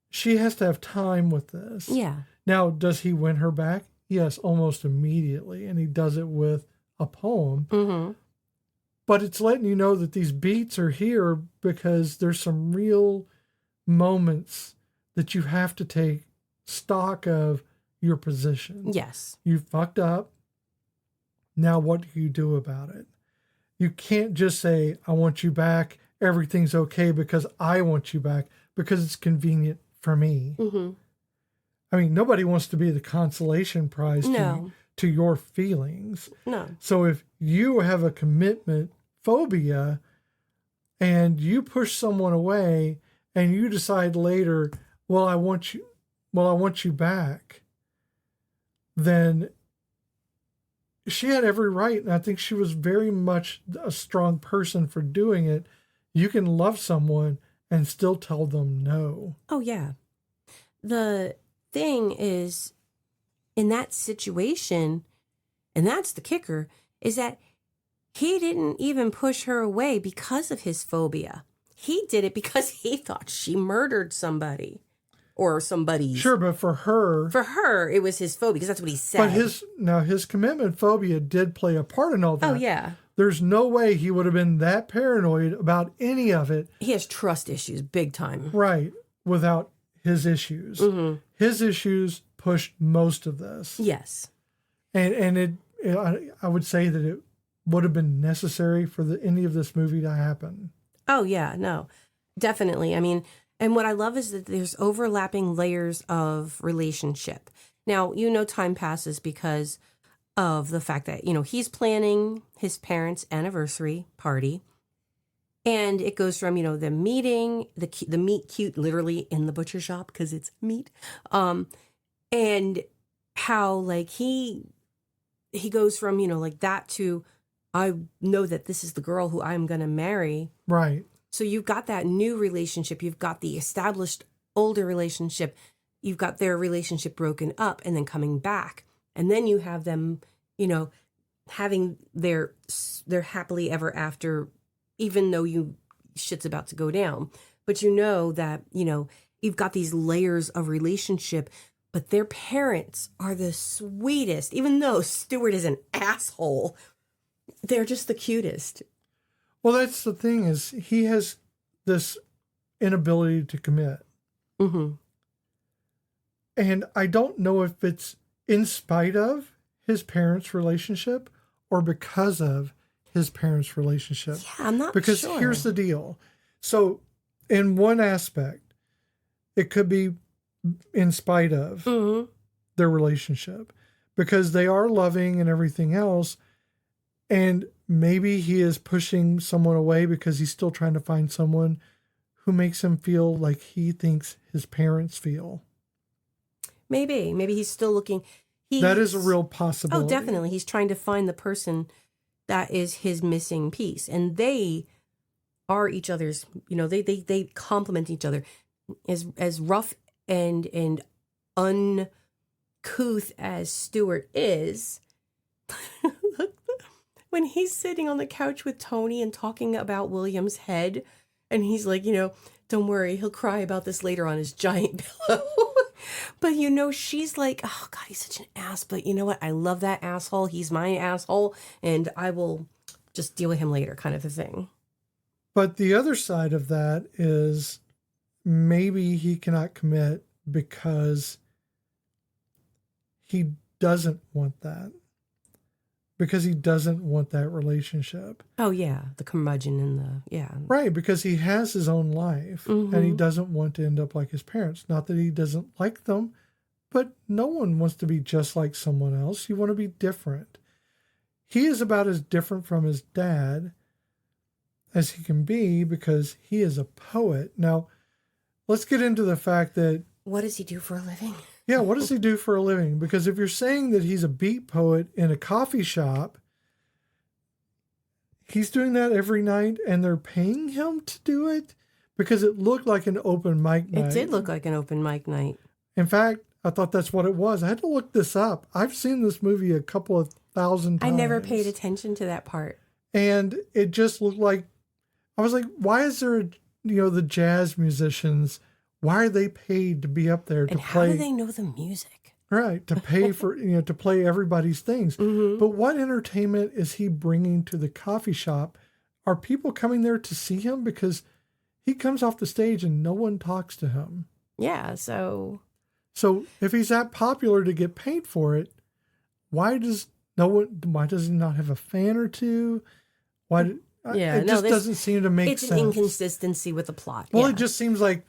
She has to have time with this. Yeah. Now, does he win her back? Yes, almost immediately. And he does it with a poem. But it's letting you know that these beats are here because there's some real moments that you have to take stock of your position. Yes. You fucked up. Now what do you do about it? You can't just say, I want you back. Everything's okay because I want you back because it's convenient for me. I mean, nobody wants to be the consolation prize to your feelings. No. So if you have a commitment phobia and you push someone away and you decide later, well, I want you back, then she had every right. And I think she was very much a strong person for doing it. You can love someone and still tell them no. Oh, yeah. The thing is, in that situation, and that's the kicker, is that he didn't even push her away because of his phobia. He did it because he thought she murdered somebody or somebody. Sure, but for her, it was his phobia because that's what he said. But his commitment phobia did play a part in all that. Oh, yeah. There's no way he would have been that paranoid about any of it. He has trust issues big time. Right. Without his issues. His issues pushed most of this. Yes. And I would say that it would have been necessary for any of this movie to happen. Oh, yeah, no, definitely. I mean, and what I love is that there's overlapping layers of relationship. Now, time passes because of the fact that, he's planning his parents' anniversary party. And it goes from, the meeting, the meet cute literally in the butcher shop because it's meat. And how like he goes from, like that to, I know that this is the girl who I'm going to marry. Right. So you've got that new relationship. You've got the established older relationship. You've got their relationship broken up and then coming back. And then you have them, having their happily ever after, even though shit's about to go down. But that, you've got these layers of relationship, but their parents are the sweetest. Even though Stuart is an asshole, they're just the cutest. Well, that's the thing, is he has this inability to commit. Mm-hmm. And I don't know if it's in spite of his parents' relationship or because of his parents' relationship. Yeah, I'm not because sure. Here's the deal. So in one aspect, it could be in spite of their relationship because they are loving and everything else. And maybe he is pushing someone away because he's still trying to find someone who makes him feel like he thinks his parents feel. Maybe he's still looking. That is a real possibility. Oh, definitely. He's trying to find the person that is his missing piece. And they are each other's, they complement each other. As rough and uncouth as Stuart is, when he's sitting on the couch with Tony and talking about William's head, and he's like, don't worry, he'll cry about this later on his giant pillow. But, she's like, oh, God, he's such an ass. But you know what? I love that asshole. He's my asshole. And I will just deal with him later, kind of a thing. But the other side of that is maybe he cannot commit because he doesn't want that. Because he doesn't want that relationship. Oh, yeah. The curmudgeon and yeah. Right, because he has his own life and he doesn't want to end up like his parents. Not that he doesn't like them, but no one wants to be just like someone else. You want to be different. He is about as different from his dad as he can be because he is a poet. Now, let's get into the fact that... What does he do for a living? Yeah, what does he do for a living? Because if you're saying that he's a beat poet in a coffee shop, he's doing that every night and they're paying him to do it? Because it looked like an open mic night. It did look like an open mic night. In fact, I thought that's what it was. I had to look this up. I've seen this movie a couple of thousand times. I never paid attention to that part. And it just looked like, I was like, why is there, the jazz musicians... Why are they paid to be up there to and play? How do they know the music? Right, to pay for, to play everybody's things. But what entertainment is he bringing to the coffee shop? Are people coming there to see him? Because he comes off the stage and no one talks to him. Yeah, so if he's that popular to get paid for it, why does he not have a fan or two? It doesn't seem to make sense. It's an inconsistency with the plot. Well, It just seems like,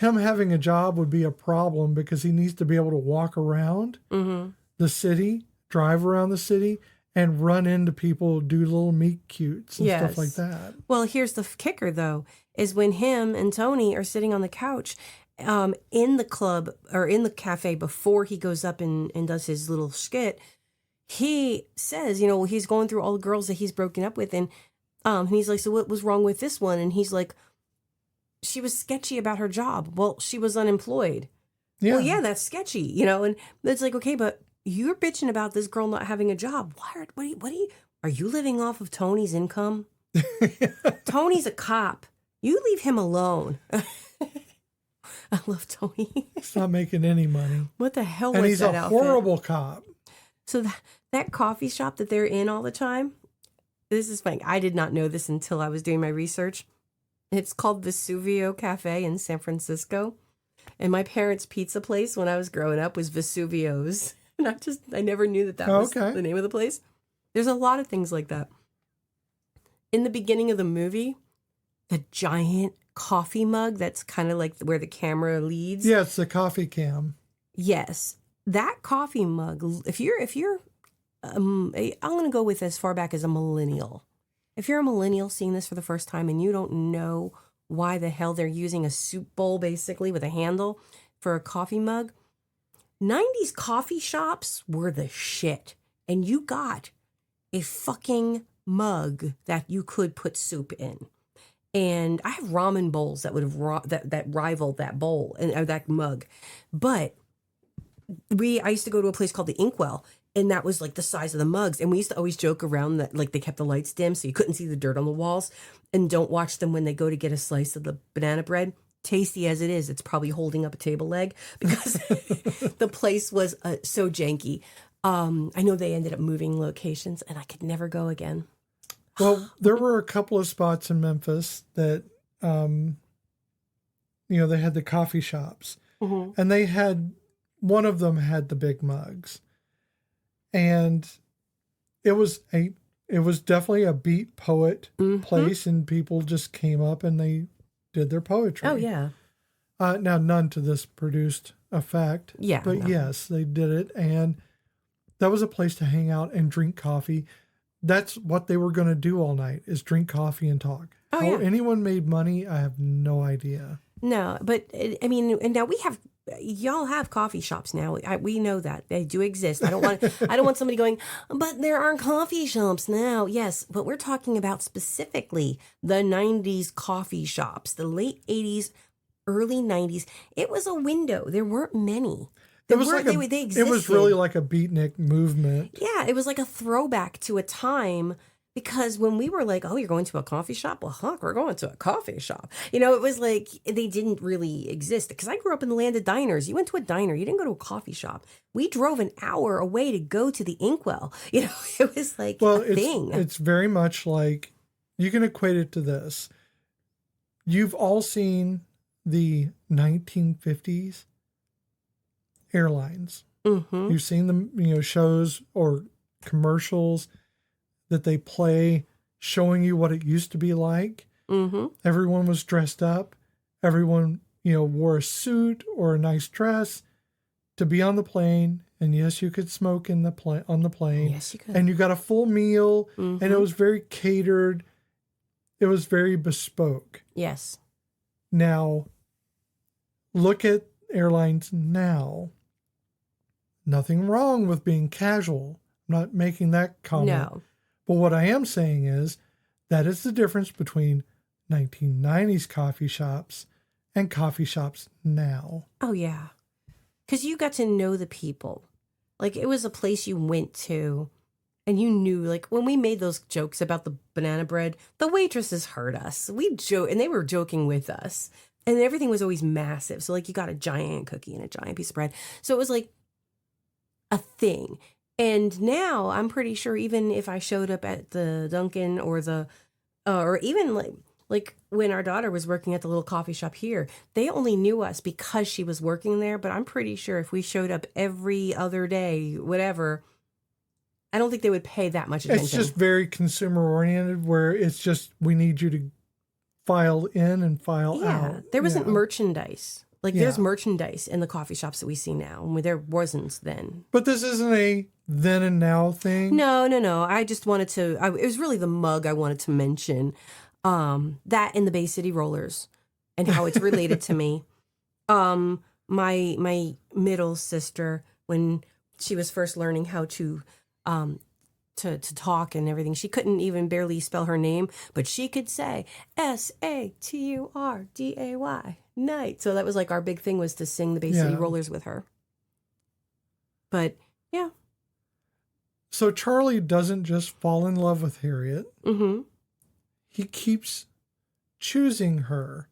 him having a job would be a problem because he needs to be able to walk around the city, drive around the city, and run into people, do little meet cutes and stuff like that. Well, here's the kicker, though, is when him and Tony are sitting on the couch in the club or in the cafe before he goes up and does his little skit, he says, he's going through all the girls that he's broken up with. And he's like, so what was wrong with this one? And he's like, she was sketchy about her job. Well, she was unemployed. Yeah. Well, yeah, that's sketchy, and it's like, okay, but you're bitching about this girl not having a job. Are you living off of Tony's income? Tony's a cop. You leave him alone. I love Tony. He's not making any money. What the hell and was that outfit? And he's a horrible cop. So that coffee shop that they're in all the time, this is funny. I did not know this until I was doing my research. It's called Vesuvio Cafe in San Francisco. And my parents' pizza place when I was growing up was Vesuvio's. And I never knew that was the name of the place. There's a lot of things like that. In the beginning of the movie, the giant coffee mug that's kind of like where the camera leads. Yeah, it's the coffee cam. Yes. That coffee mug, if you're I'm going to go with as far back as a millennial. If you're a millennial seeing this for the first time and you don't know why the hell they're using a soup bowl basically with a handle for a coffee mug, 90s coffee shops were the shit. And you got a fucking mug that you could put soup in. And I have ramen bowls that would have that rivaled that bowl or that mug. But I used to go to a place called the Inkwell. And that was like the size of the mugs. And we used to always joke around that like they kept the lights dim so you couldn't see the dirt on the walls. And don't watch them when they go to get a slice of the banana bread. tasty as it is, it's probably holding up a table leg because the place was so janky. I know they ended up moving locations, and I could never go again. Well, there were a couple of spots in Memphis that, they had the coffee shops, and one of them had the big mugs, and it was definitely a beat poet place, and people just came up and they did their poetry. Oh yeah. Now none to this produced effect. Yeah. But yes, they did it, and that was a place to hang out and drink coffee. That's what they were going to do all night, is drink coffee and talk. Oh, How yeah. anyone made money, I have no idea. No, but I mean, and now y'all have coffee shops now. We know that they do exist. I don't want somebody going, but there are coffee shops now. Yes, but we're talking about specifically the 90s coffee shops, the late 80s, early 90s. It was a window. There weren't many. They existed. It was really like a beatnik movement. Yeah, it was like a throwback to a time. Because when we were like, oh, you're going to a coffee shop? Well, heck, we're going to a coffee shop. It was like they didn't really exist. Because I grew up in the land of diners. You went to a diner. You didn't go to a coffee shop. We drove an hour away to go to the Inkwell. It was like a thing. It's very much like, you can equate it to this. You've all seen the 1950s airlines. Mm-hmm. You've seen them, shows or commercials that they play showing you what it used to be like. Mm-hmm. Everyone was dressed up. Everyone, wore a suit or a nice dress to be on the plane. And yes, you could smoke on the plane. Yes, you could. And you got a full meal, Mm-hmm. and it was very catered. It was very bespoke. Yes. Now, look at airlines now. Nothing wrong with being casual. I'm not making that comment. No. But what I am saying is that is the difference between 1990s coffee shops and coffee shops now. Oh, yeah. Because you got to know the people. Like, it was a place you went to, and you knew, like, when we made those jokes about the banana bread, the waitresses heard us. We joke, and they were joking with us. And everything was always massive. So, like, you got a giant cookie and a giant piece of bread. So it was like a thing. And now I'm pretty sure even if I showed up at the Dunkin' or or even like when our daughter was working at the little coffee shop here, they only knew us because she was working there. But I'm pretty sure if we showed up every other day, whatever, I don't think they would pay that much attention. It's just very consumer oriented, where it's just, we need you to file in and file out. There wasn't merchandise. Like, there's merchandise in the coffee shops that we see now, and there wasn't then. But this isn't a then and now thing. No. I just wanted to. It was really the mug I wanted to mention. That and the Bay City Rollers, and how it's related to me. My middle sister, when she was first learning how to talk and everything, she couldn't even barely spell her name, but she could say SATURDAY. Night. So that was like our big thing, was to sing the Bay City Rollers with her. But yeah. So Charlie doesn't just fall in love with Harriet. Mm-hmm. He keeps choosing her,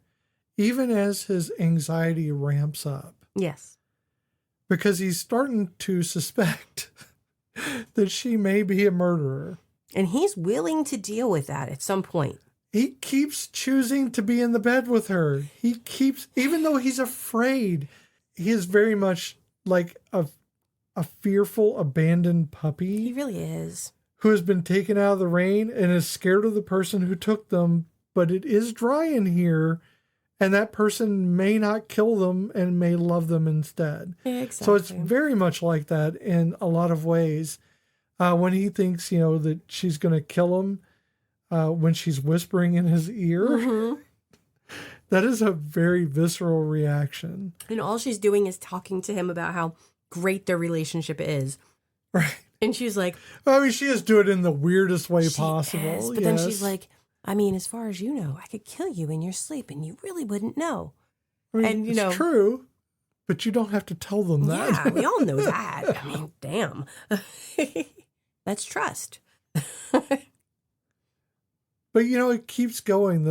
even as his anxiety ramps up. Yes. Because he's starting to suspect that she may be a murderer. And he's willing to deal with that at some point. He keeps choosing to be in the bed with her. He keeps, even though he's afraid, he is very much like a fearful, abandoned puppy. He really is. Who has been taken out of the rain and is scared of the person who took them, but it is dry in here, and that person may not kill them and may love them instead. Yeah, exactly. So it's very much like that in a lot of ways. When he thinks, that she's going to kill him, when she's whispering in his ear, Mm-hmm. that is a very visceral reaction. And all she's doing is talking to him about how great their relationship is. Right. And she's like... I mean, she just do it in the weirdest way possible. Is, but then she's like, I mean, as far as you know, I could kill you in your sleep and you really wouldn't know. I mean, it's true, but you don't have to tell them that. Yeah, we all know that. I mean, damn. That's trust. But, it keeps going.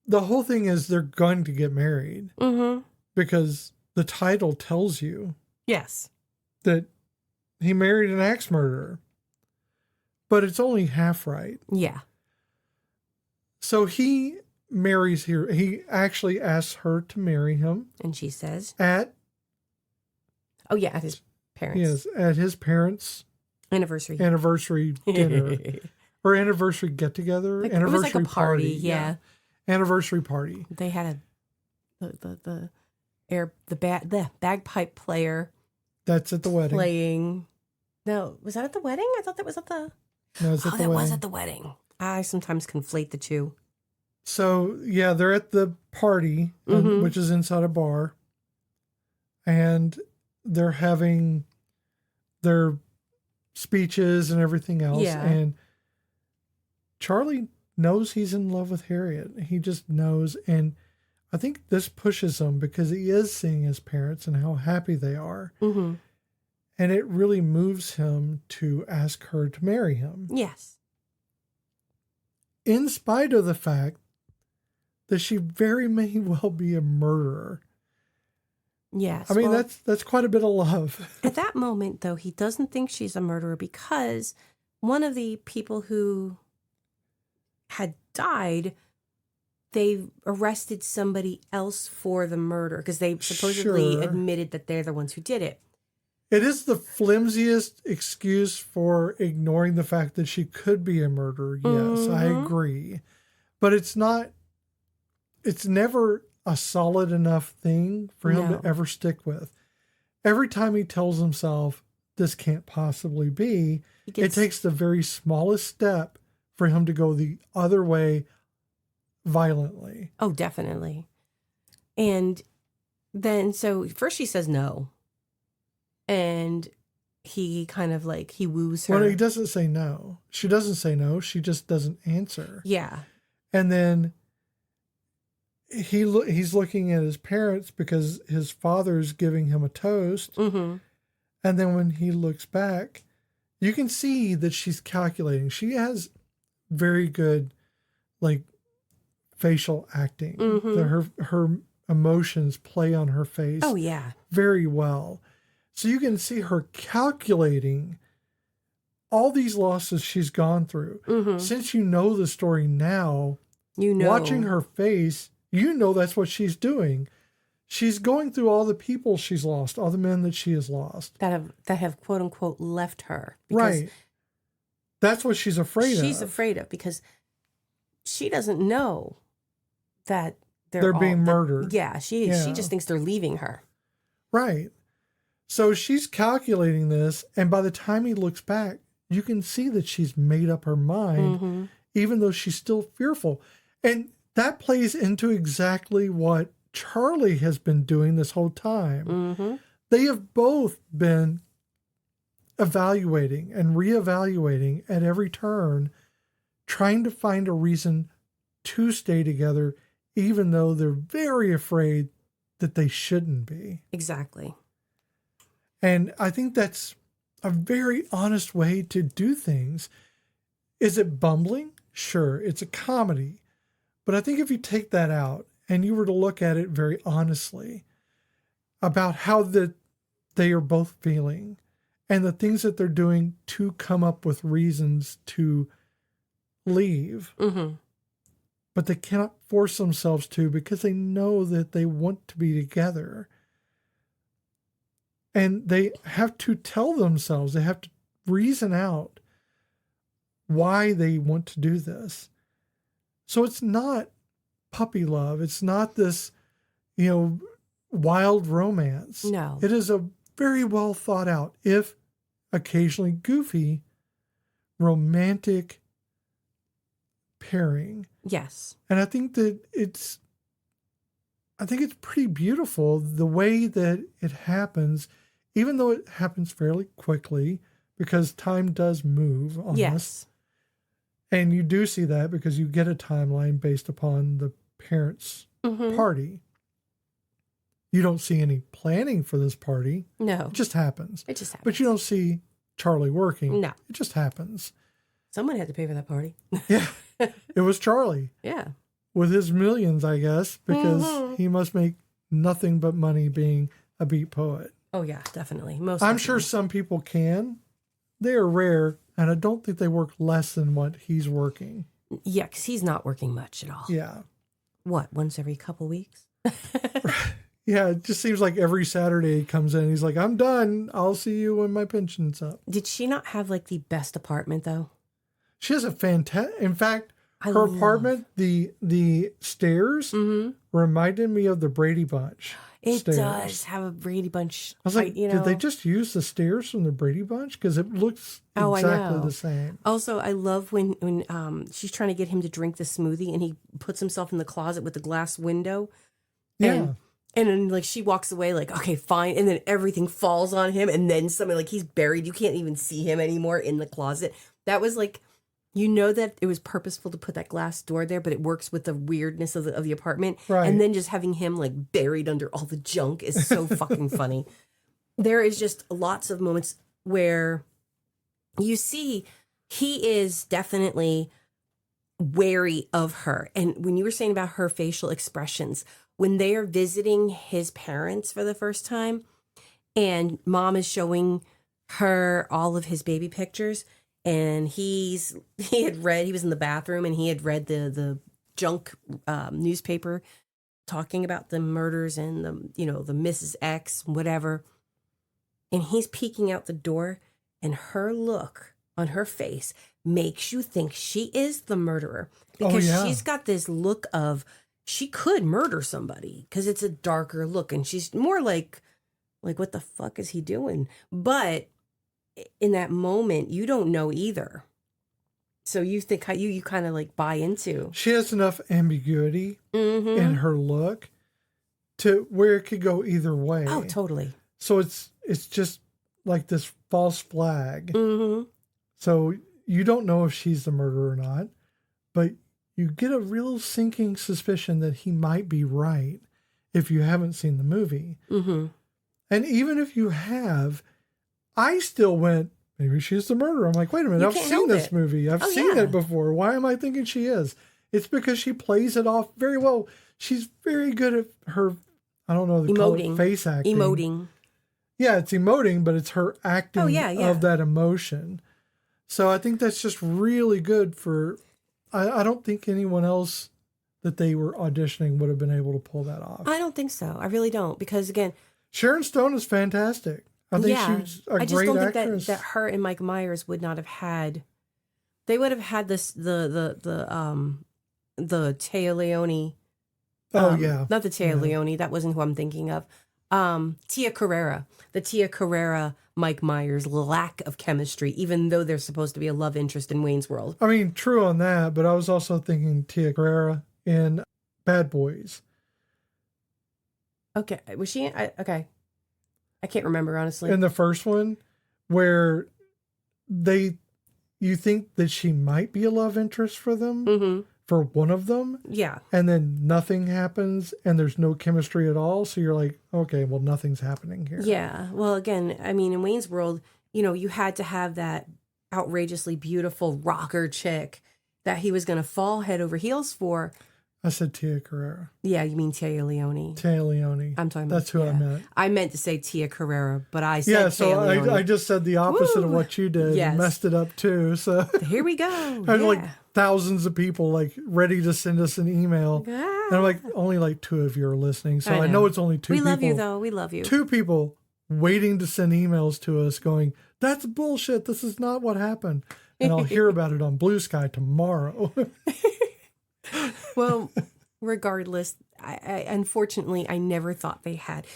the whole thing is they're going to get married Mm-hmm. because the title tells you Yes. that he married an axe murderer. But it's only half right. Yeah. So he marries her. He actually asks her to marry him And she says, at his parents' at his parents' anniversary dinner or anniversary get together. Like, Anniversary it was like a party. Yeah. Anniversary party. They had the bagpipe player. That's at the wedding. Playing. No, was that at the wedding? I thought that was at the. No, it's at the wedding. Was at the wedding. I sometimes conflate the two. So yeah, they're at the party, which is inside a bar, and they're having their speeches and everything else. Yeah. And Charlie knows he's in love with Harriet. He just knows. And I think this pushes him because he is seeing his parents and how happy they are. Mm-hmm. And it really moves him to ask her to marry him. Yes. In spite of the fact that she very may well be a murderer. Yes. I mean, that's quite a bit of love. At that moment, though, he doesn't think she's a murderer because one of the people who had died, they arrested somebody else for the murder because they supposedly admitted that they're the ones who did it. It is the flimsiest excuse for ignoring the fact that she could be a murderer. Yes, I agree. But it's never a solid enough thing for him to ever stick with. Every time he tells himself this can't possibly be, it takes the very smallest step for him to go the other way violently. Oh, definitely. And then, so first she says no. And he kind of he woos her. Well, he doesn't say no. She doesn't say no. She just doesn't answer. Yeah. And then he's looking at his parents because his father's giving him a toast. Mm-hmm. And then when he looks back, you can see that she's calculating. She has very good, facial acting. Mm-hmm. Her emotions play on her face. Oh, yeah. Very well. So you can see her calculating all these losses she's gone through. Mm-hmm. Since you know the story now, watching her face, that's what she's doing. She's going through all the people she's lost, all the men that she has lost. That have quote unquote left her. Right. That's what she's afraid of. She's afraid of because she doesn't know that they're being murdered. She just thinks they're leaving her. Right. So she's calculating this, and by the time he looks back, you can see that she's made up her mind, even though she's still fearful. And that plays into exactly what Charlie has been doing this whole time. Mm-hmm. They have both been evaluating and reevaluating at every turn, trying to find a reason to stay together, even though they're very afraid that they shouldn't be. Exactly. And I think that's a very honest way to do things. Is it bumbling? Sure, it's a comedy. But I think if you take that out and you were to look at it very honestly about how they are both feeling and the things that they're doing to come up with reasons to leave, but they cannot force themselves to because they know that they want to be together. And they have to tell themselves, they have to reason out why they want to do this. So it's not puppy love. It's not this, wild romance. No. It is a very well thought out, if occasionally goofy, romantic pairing. Yes. And I think that it's pretty beautiful the way that it happens, even though it happens fairly quickly because time does move on us. And you do see that because you get a timeline based upon the parents' party. You don't see any planning for this party. No. It just happens. It just happens. But you don't see Charlie working. No. It just happens. Someone had to pay for that party. Yeah. It was Charlie. Yeah. with his millions, I guess, because he must make nothing but money being a beat poet. Oh, yeah, definitely. I'm sure some people can. They are rare, and I don't think they work less than what he's working. Yeah, because he's not working much at all. Yeah. What, once every couple weeks? Yeah, it just seems like every Saturday he comes in, he's like, I'm done. I'll see you when my pension's up. Did she not have like the best apartment though? She has a fantastic, in fact, her apartment, the stairs reminded me of the Brady Bunch. It stairs. Does have a Brady Bunch. I was like, did they just use the stairs from the Brady Bunch? Because it looks exactly the same. Also, I love when she's trying to get him to drink the smoothie and he puts himself in the closet with the glass window. Yeah. And then, like, she walks away, like, okay, fine. And then everything falls on him. And then something, like, he's buried. You can't even see him anymore in the closet. That was, like, you know that it was purposeful to put that glass door there, but it works with the weirdness of the apartment. Right. And then just having him, like, buried under all the junk is so fucking funny. There is just lots of moments where you see he is definitely wary of her. And when you were saying about her facial expressions, when they are visiting his parents for the first time and mom is showing her all of his baby pictures and he was in the bathroom and he had read the junk newspaper talking about the murders and the Mrs. X, whatever. And he's peeking out the door and her look on her face makes you think she is the murderer because she's got this look of, she could murder somebody because it's a darker look and she's more like what the fuck is he doing? But in that moment, you don't know either. So you think you kind of like buy into. She has enough ambiguity in her look to where it could go either way. Oh, totally. So it's just like this false flag. Mm-hmm. So you don't know if she's the murderer or not, but you get a real sinking suspicion that he might be right if you haven't seen the movie. Mm-hmm. And even if you have, I still went, maybe she's the murderer. I'm like, wait a minute, I've seen this movie. I've seen it before. Why am I thinking she is? It's because she plays it off very well. She's very good at her, I don't know, the face acting. Emoting. Yeah, it's emoting, but it's her acting of that emotion. So I think that's just really good for... I don't think anyone else that they were auditioning would have been able to pull that off. I don't think so. I really don't. Because, again... Sharon Stone is fantastic. I think she's a great actress. I just don't think that her and Mike Myers would not have had... They would have had this... The Téa Leoni... Not the Téa Leoni. That wasn't who I'm thinking of. Tia Carrera. The Tia Carrera... Mike Myers' lack of chemistry, even though they're supposed to be a love interest in Wayne's World. I mean, true on that, but I was also thinking Tia Carrera in Bad Boys. Okay. Was she in? Okay. I can't remember, honestly. In the first one, where you think that she might be a love interest for them, for one of them. Yeah. And then nothing happens and there's no chemistry at all. So you're like, okay, well, nothing's happening here. Yeah. Well, again, I mean, in Wayne's World, you had to have that outrageously beautiful rocker chick that he was going to fall head over heels for. I said Tia Carrera. Yeah, you mean Téa Leoni. Téa Leoni. I'm talking about. That's who I meant. I meant to say Tia Carrera, but I said Téa Leoni. I just said the opposite of what you did. Yes. And messed it up too. So here we go. And like thousands of people like ready to send us an email. And I'm like, only like 2 of you are listening. So I know it's only 2 people. We love you though. We love you. 2 people waiting to send emails to us going, that's bullshit. This is not what happened. And I'll hear about it on Blue Sky tomorrow. Well, regardless, I unfortunately, I never thought they had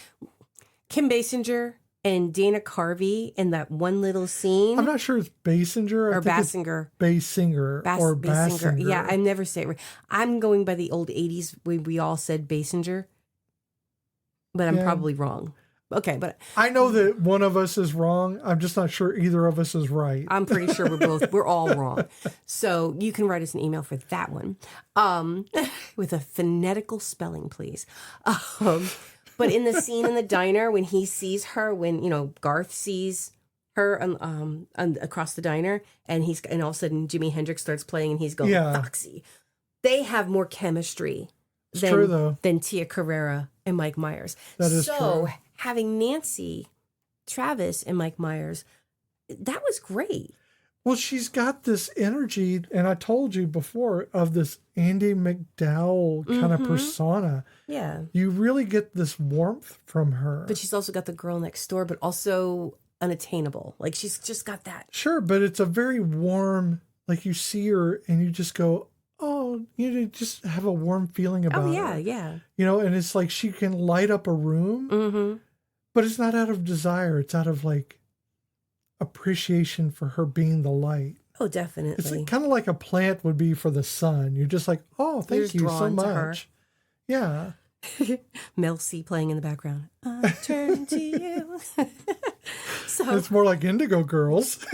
Kim Basinger and Dana Carvey in that one little scene. I'm not sure it's Basinger or Basinger. Basinger or Basinger. Yeah, I never say it right. I'm going by the old 80s when we all said Basinger, but I'm probably wrong. Okay, but I know that one of us is wrong. I'm just not sure either of us is right. I'm pretty sure we're all wrong. So you can write us an email for that one, with a phonetical spelling, please. But in the scene in the diner when he sees her, when Garth sees her across the diner, and all of a sudden Jimi Hendrix starts playing, and he's going Foxy. they have more chemistry It's true, though. than Tia Carrera and Mike Myers. That is so true. having Nancy Travis and Mike Myers, that was great. Well, she's got this energy, and I told you before, of this Andy McDowell kind of persona. Yeah. You really get this warmth from her. But she's also got the girl next door, but also unattainable. Like, she's just got that. Sure, but it's a very warm, like you see her and you just go, oh, you just have a warm feeling about her. Oh, yeah, yeah. You know, and it's like she can light up a room, but it's not out of desire. It's out of like appreciation for her being the light. Oh, definitely. It's like, kind of like a plant would be for the sun. You're just like, oh, thank you so much. Yeah. Mel C playing in the background. I turn to you. So it's more like Indigo Girls.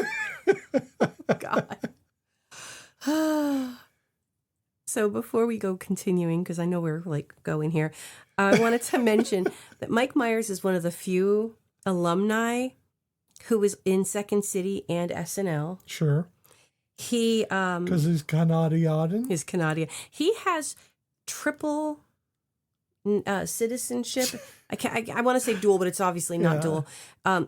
God. So before we go continuing, because I know we're like going here, I wanted to mention that Mike Myers is one of the few alumni who was in Second City and SNL. Sure. He because he's Canadian. He's Canadian. He has triple citizenship. I want to say dual, but it's obviously not dual.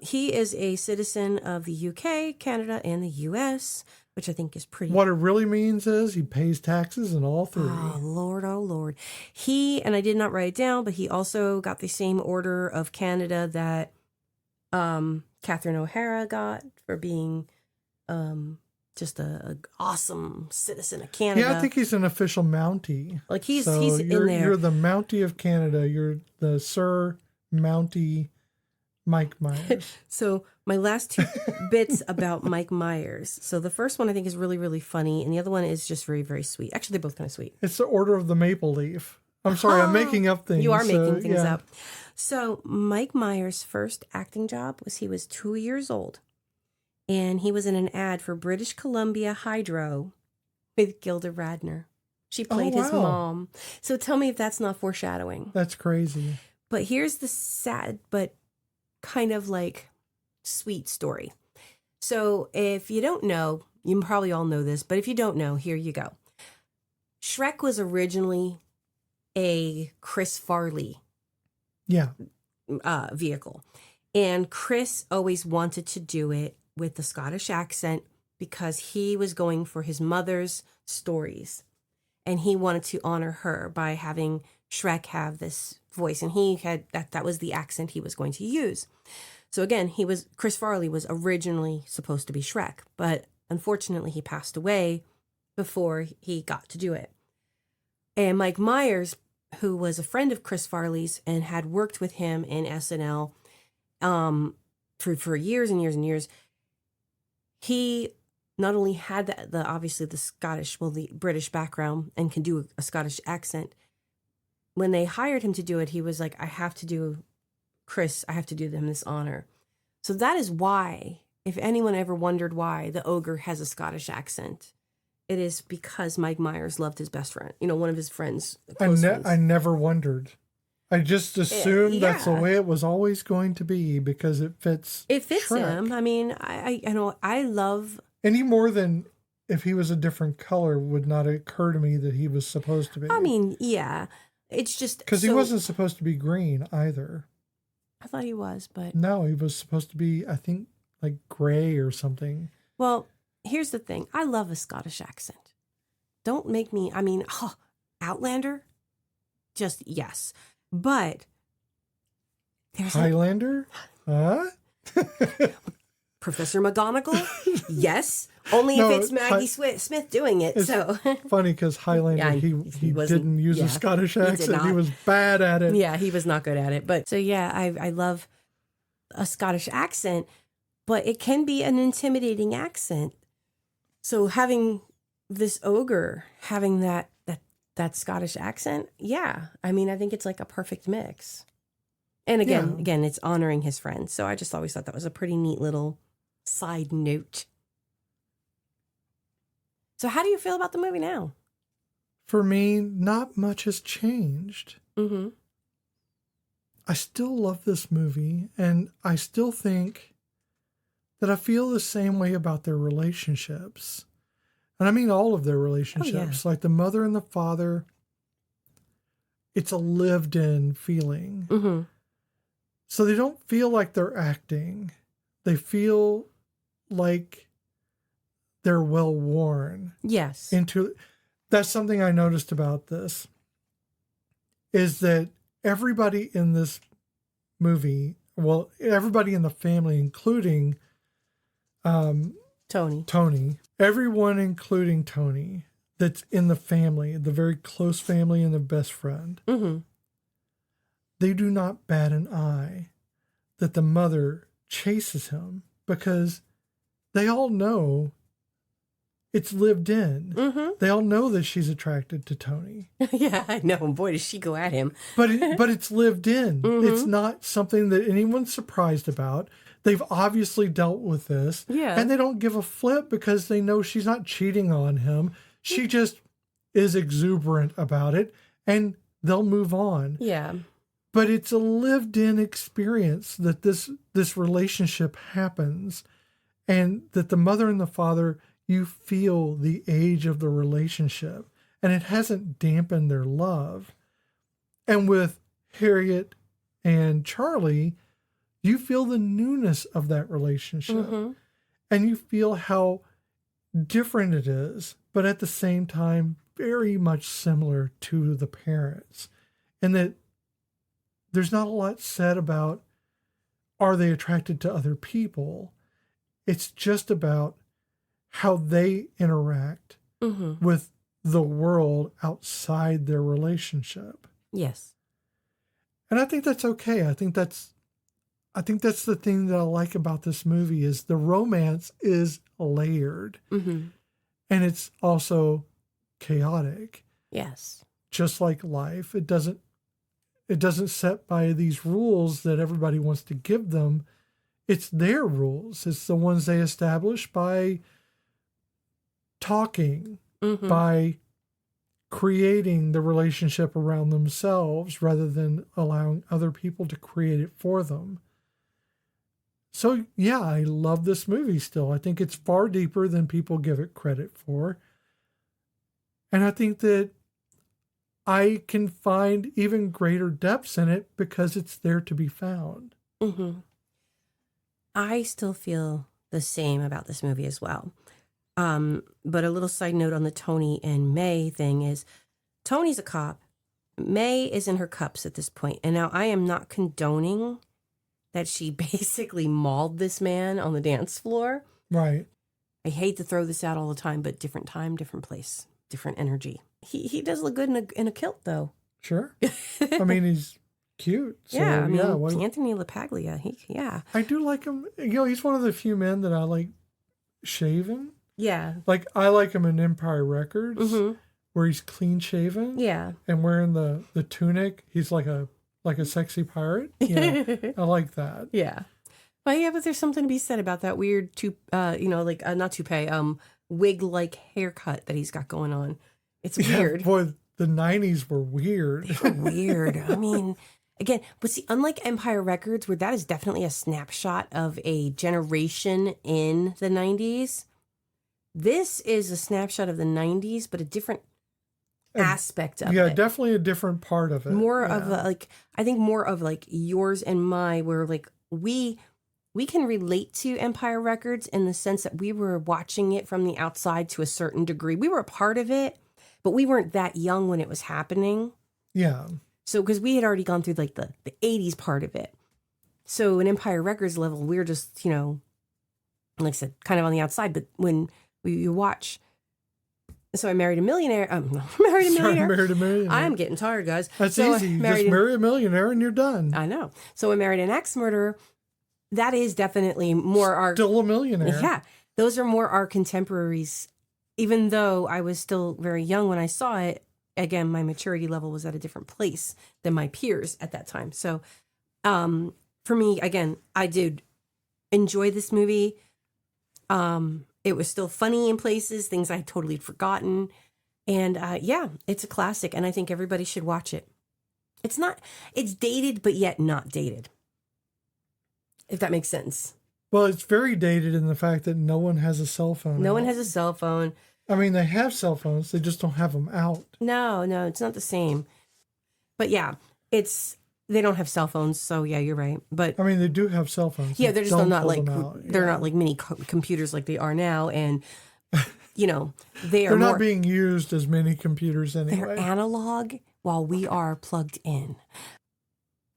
He is a citizen of the UK, Canada, and the US, which I think is pretty. What it really means is he pays taxes in all three. Oh, Lord, oh, Lord. He, and I did not write it down, but he also got the same Order of Canada that Catherine O'Hara got for being just a awesome citizen of Canada. Yeah, I think he's an official Mountie. Like he's in there. You're the Mountie of Canada. You're the Sir Mountie Mike Myers. So my last two bits about Mike Myers. So the first one I think is really, really funny, and the other one is just very, very sweet. Actually, they're both kind of sweet. It's the Order of the Maple Leaf. I'm sorry, I'm making up things. You are making things up. So Mike Myers' first acting job was he was 2 years old, and he was in an ad for British Columbia Hydro with Gilda Radner. She played his mom. So tell me if that's not foreshadowing. That's crazy. But here's the sad but kind of like sweet story. So if you don't know, you probably all know this, but if you don't know, here you go. Shrek was originally a Chris Farley vehicle. And Chris always wanted to do it with the Scottish accent because he was going for his mother's stories. And he wanted to honor her by having Shrek have this voice. And he had that was the accent he was going to use. So again, Chris Farley was originally supposed to be Shrek, but unfortunately he passed away before he got to do it. And Mike Myers, who was a friend of Chris Farley's and had worked with him in SNL for years and years and years, he not only had obviously the British background and can do a Scottish accent. When they hired him to do it, he was like, I have to do them this honor. So that is why, if anyone ever wondered why the ogre has a Scottish accent, it is because Mike Myers loved his best friend, one of his friends. I never wondered. I just assumed that's the way it was always going to be because it fits. It fits Shrek. him. I mean, I love. Any more than if he was a different color would not occur to me that he was supposed to be. I mean, yeah. It's just because he wasn't supposed to be green either. I thought he was, but no, he was supposed to be, I think, like gray or something. Well, here's the thing: I love a Scottish accent. Don't make me. I mean, Outlander, just yes, but there's Highlander, huh? Professor McGonagall, yes. Only if it's Maggie Smith doing it. It's so funny because Highlander, he didn't use a Scottish accent. He was bad at it. Yeah, he was not good at it. But so yeah, I love a Scottish accent, but it can be an intimidating accent. So having this ogre having that Scottish accent, yeah. I mean, I think it's like a perfect mix. And again, it's honoring his friends. So I just always thought that was a pretty neat little side note. So how do you feel about the movie now? For me, not much has changed. Mm-hmm. I still love this movie, and I still think that I feel the same way about their relationships. And I mean all of their relationships, like the mother and the father, it's a lived in feeling. Mm-hmm. So they don't feel like they're acting. They feel like they're well worn. Yes. That's something I noticed about this, is that everybody in this movie, well, everybody in the family, including Tony, everyone including Tony that's in the family, the very close family and the best friend, mm-hmm. they do not bat an eye that the mother chases him, because they all know it's lived in. Mm-hmm. They all know that she's attracted to Tony. Yeah, I know. And boy, does she go at him. But it's lived in. Mm-hmm. It's not something that anyone's surprised about. They've obviously dealt with this. Yeah. And they don't give a flip because they know she's not cheating on him. She just is exuberant about it, and they'll move on. Yeah. But it's a lived in experience that this relationship happens, and that the mother and the father, you feel the age of the relationship, and it hasn't dampened their love. And with Harriet and Charlie, you feel the newness of that relationship. Mm-hmm. And you feel how different it is, but at the same time, very much similar to the parents. And that there's not a lot said about, are they attracted to other people? It's just about how they interact Mm-hmm. with the world outside their relationship. Yes. And I think that's okay. I think that's the thing that I like about this movie, is the romance is layered, Mm-hmm. and it's also chaotic. Yes. Just like life. It doesn't set by these rules that everybody wants to give them. It's their rules. It's the ones they establish by talking, Mm-hmm. by creating the relationship around themselves rather than allowing other people to create it for them. So, yeah, I love this movie still. I think it's far deeper than people give it credit for. And I think that I can find even greater depths in it because it's there to be found. Mm-hmm. I still feel the same about this movie as well. But a little side note on the Tony and May thing is, Tony's a cop. May is in her cups at this point. And now I am not condoning that she basically mauled this man on the dance floor. Right. I hate to throw this out all the time, but different time, different place, different energy. He does look good in a kilt, though. Sure. I mean, he's cute. So, yeah, I mean, yeah, Anthony LaPaglia, yeah. I do like him. You know, he's one of the few men that I like shaven. Yeah. Like, I like him in Empire Records, Mm-hmm. where he's clean shaven. Yeah. And wearing the tunic. He's like a sexy pirate. Yeah, I like that. Yeah. Well, yeah, but there's something to be said about that weird, not toupee, wig-like haircut that he's got going on. It's weird. Yeah, boy, the 90s were weird. They were weird. I mean, again, but see, unlike Empire Records, where that is definitely a snapshot of a generation in the 90s, this is a snapshot of the 90s, but a different aspect of it. Yeah, definitely a different part of it. More of I think more of like yours and my, where like we can relate to Empire Records in the sense that we were watching it from the outside to a certain degree. We were a part of it, but we weren't that young when it was happening. Yeah. So, because we had already gone through like the 80s part of it. So in Empire Records level, we're just, like I said, kind of on the outside. But when you watch, so I married a millionaire. Married a millionaire. I'm getting tired, guys. That's so easy. You just marry a millionaire and you're done. I know. So I married an axe murderer. That is definitely more still a millionaire. Yeah. Those are more our contemporaries. Even though I was still very young when I saw it, again, my maturity level was at a different place than my peers at that time. So for me, again, I did enjoy this movie. It was still funny in places, things I totally had forgotten. And yeah, it's a classic, and I think everybody should watch it. It's dated, but yet not dated. If that makes sense. Well, it's very dated in the fact that no one has a cell phone. No one has a cell phone. I mean, they have cell phones. They just don't have them out. No, it's not the same. But yeah, they don't have cell phones, so yeah, you're right. But I mean, they do have cell phones. yeah, they're just Don't not pull like them out. they're not like mini computers like they are now, and you know they are They're more, not being used as many computers anyway. they're analog while we are plugged in.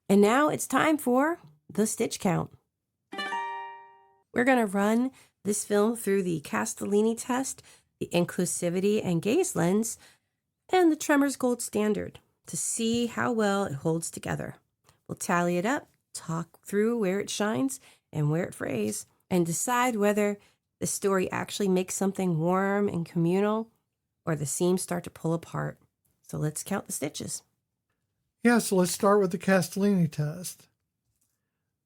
And now it's time for the stitch count. We're gonna run this film through the Castellini test, the inclusivity and gaze lens, and the Tremors gold standard to see how well it holds together. We'll tally it up, talk through where it shines and where it frays, and decide whether the story actually makes something warm and communal or the seams start to pull apart. So let's count the stitches. Yeah, so let's start with the Castellini test.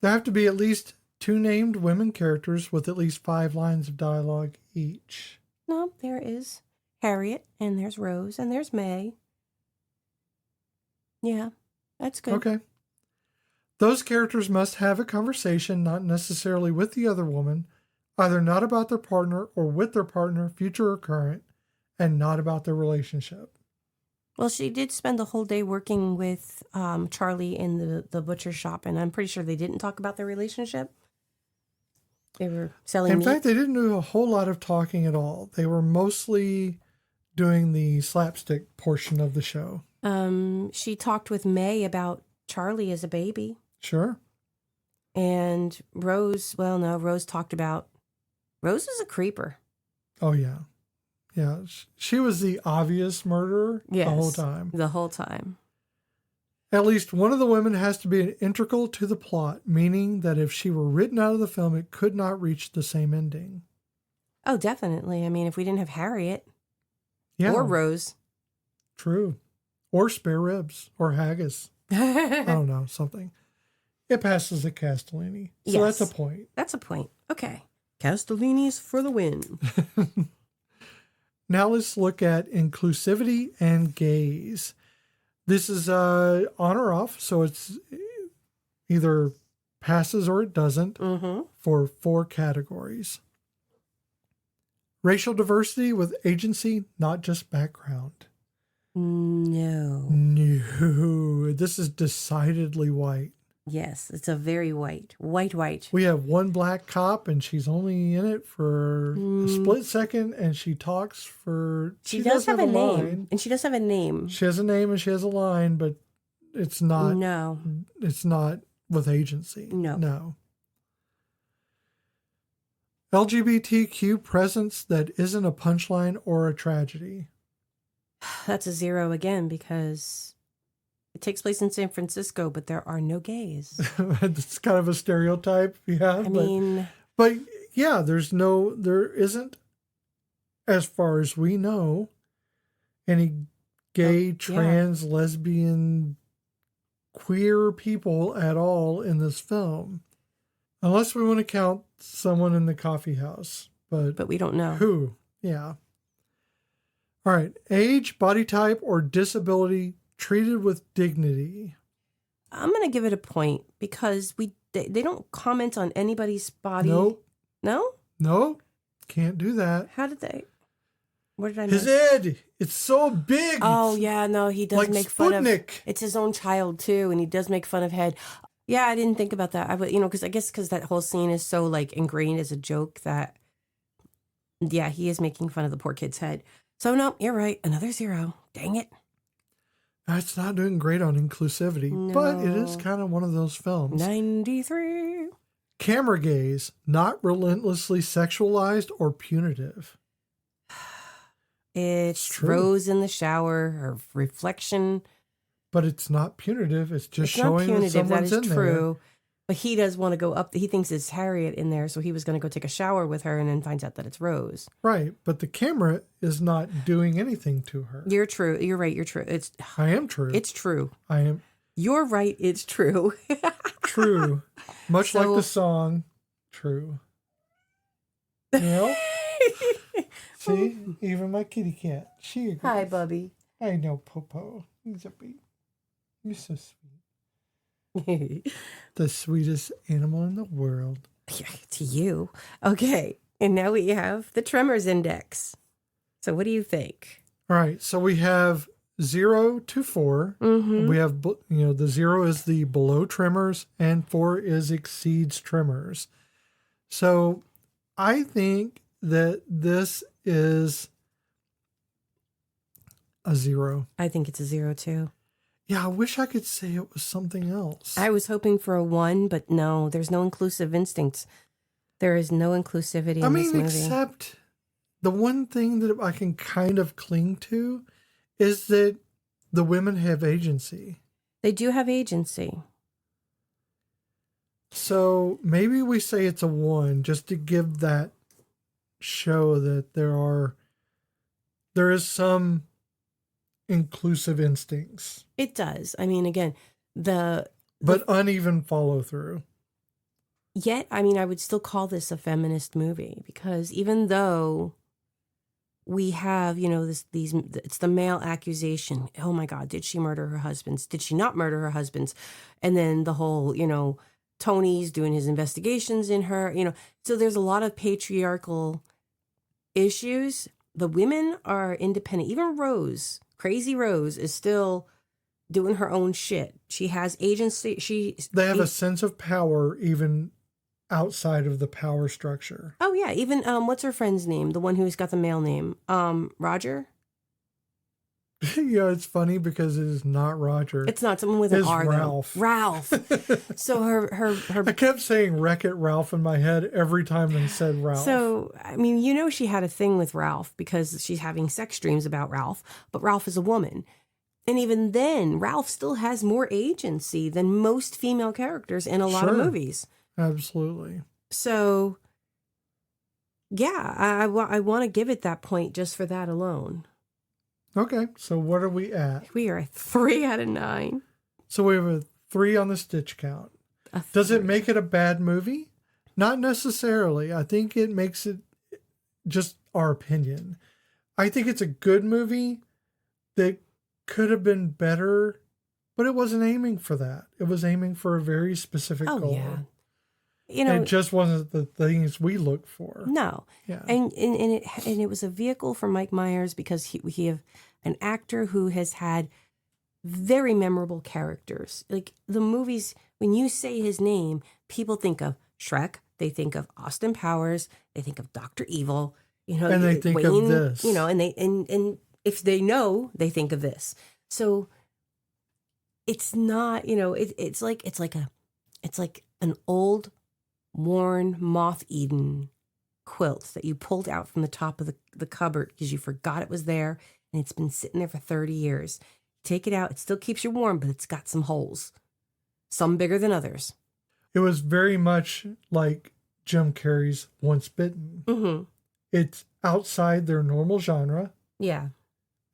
There have to be at least 2 named women characters with at least 5 lines of dialogue each. No, there is Harriet, and there's Rose, and there's May. Yeah, that's good. Okay. Those characters must have a conversation, not necessarily with the other woman, either not about their partner or with their partner, future or current, and not about their relationship. Well, she did spend the whole day working with Charlie in the butcher shop, and I'm pretty sure they didn't talk about their relationship. They were selling In meat. fact, they didn't do a whole lot of talking at all. They were mostly doing the slapstick portion of the show. She talked with May about Charlie as a baby. Sure. And Rose, well, no, Rose talked about, Rose is a creeper. Oh, yeah. Yeah. She was the obvious murderer Yes, the whole time. The whole time. At least one of the women has to be integral to the plot, meaning that if she were written out of the film, it could not reach the same ending. Oh, definitely. I mean, if we didn't have Harriet Yeah. or Rose. True. Or spare ribs or haggis. I don't know, something. It passes the Castellini. So Yes. that's a point. That's a point. Okay. Castellini's for the win. Now let's look at inclusivity and gaze. This is on or off, so it's either passes or it doesn't for 4 categories. Racial diversity with agency, not just background. No. No, this is decidedly white. Yes, it's a very white. We have one black cop, and she's only in it for a split second, and she talks for... She does have a name. line. And she does have a name. She has a name and she has a line, but it's not... No. It's not with agency. No. LGBTQ presence that isn't a punchline or a tragedy. That's a 0 again because it takes place in San Francisco, but there are no gays. It's kind of a stereotype, yeah. But yeah, there isn't, as far as we know, any gay, trans, lesbian, queer people at all in this film. Unless we want to count someone in the coffee house. But we don't know. Who? Yeah. All right. Age, body type, or disability treated with dignity. I'm going to give it a point because they don't comment on anybody's body. Nope. No? No, can't do that. How did they? What did I miss? His head, it's so big. Oh, yeah, no, he does like make fun of... Sputnik. It's his own child, too, and he does make fun of head. Yeah, I didn't think about that. Because that whole scene is so, like, ingrained as a joke that, yeah, he is making fun of the poor kid's head. So, no, you're right. Another 0. Dang it. It's not doing great on inclusivity, No. but it is kind of one of those films. 93. Camera gaze, not relentlessly sexualized or punitive. It's true. Rose in the shower, her reflection. But it's not punitive. It's just It's not showing that punitive. That someone's is in true. But he does want to go up. He thinks it's Harriet in there, so he was going to go take a shower with her and then finds out that it's Rose. there. Right. But the camera is not doing anything to her. You're true. You're right. You're true. I am true. It's true. I am You're right. It's true. true. Much like the song, True. You know? See? Even my kitty cat. She agrees. Hi, Bubby. I know Popo. He's a baby. He's so sweet. The sweetest animal in the world. Yeah, to you. Okay. And now we have the Tremors Index. So what do you think? All right. So we have 0 to 4. Mm-hmm. We have, the 0 is the below trimmers and 4 is exceeds trimmers. So I think that this is a 0. I think it's a 0 too. Yeah, I wish I could say it was something else. I was hoping for a 1, but no, there's no inclusive instincts. There is no inclusivity in this movie. Except the one thing that I can kind of cling to is that the women have agency. They do have agency. So maybe we say it's a 1 just to give that show that there is some inclusive instincts. It does. I mean, again, but uneven follow through. Yet, I mean, I would still call this a feminist movie because even though we have, it's the male accusation. Oh my God, did she murder her husbands? Did she not murder her husbands? And then the whole, Tony's doing his investigations in her, so there's a lot of patriarchal issues. The women are independent. Even Rose, Crazy Rose, is still doing her own shit. She has agency. They have a sense of power even outside of the power structure. Oh yeah, even what's her friend's name? The one who's got the male name, Roger. Yeah, it's funny because it is not Roger. It's not someone with an R. Ralph. Ralph. So her. I kept saying Wreck-It Ralph in my head every time they said Ralph. So I mean, she had a thing with Ralph because she's having sex dreams about Ralph, but Ralph is a woman. And even then, Ralph still has more agency than most female characters in a lot of movies. Absolutely. So, yeah, I want to give it that point just for that alone. Okay, so what are we at? We are at 3 out of 9. So we have a 3 on the Stitch count. Does it make it a bad movie? Not necessarily. I think it makes it just our opinion. I think it's a good movie that could have been better, but it wasn't aiming for that. It was aiming for a very specific goal. Yeah. It just wasn't the things we look for. No. Yeah. And it was a vehicle for Mike Myers because he have an actor who has had very memorable characters. Like the movies, when you say his name, people think of Shrek, they think of Austin Powers, they think of Dr. Evil, and they think of this. And if they know, they think of this. So it's not, it's like an old worn moth-eaten quilt that you pulled out from the top of the cupboard because you forgot it was there and it's been sitting there for 30 years. Take it out. It still keeps you warm, but it's got some holes, some bigger than others. It was very much like Jim Carrey's Once Bitten. Mm-hmm. It's outside their normal genre. Yeah.